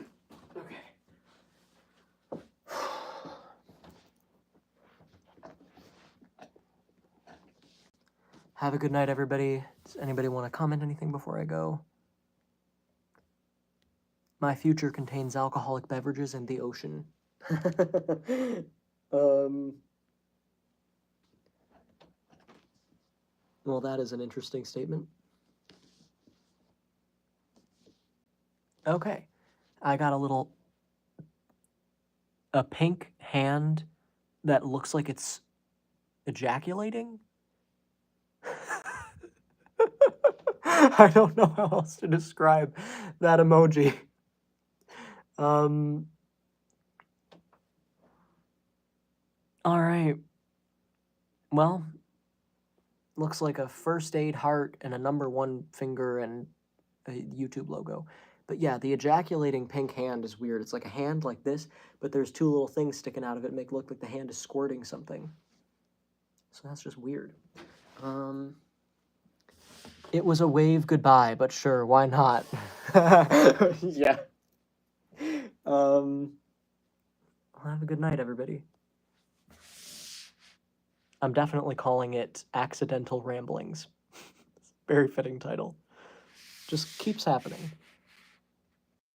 Speaker 1: Have a good night, everybody. Does anybody want to comment anything before I go? My future contains alcoholic beverages and the ocean. Well, that is an interesting statement. Okay. I got a pink hand that looks like it's ejaculating. I don't know how else to describe that emoji. All right. Well, looks like a first aid heart and a number 1 finger and a YouTube logo. But yeah, the ejaculating pink hand is weird. It's like a hand like this, but there's 2 little things sticking out of it, make it look like the hand is squirting something. So that's just weird. It was a wave goodbye, but sure, why not? Yeah. Well, have a good night, everybody. I'm definitely calling it Accidental Ramblings. Very fitting title. Just keeps happening.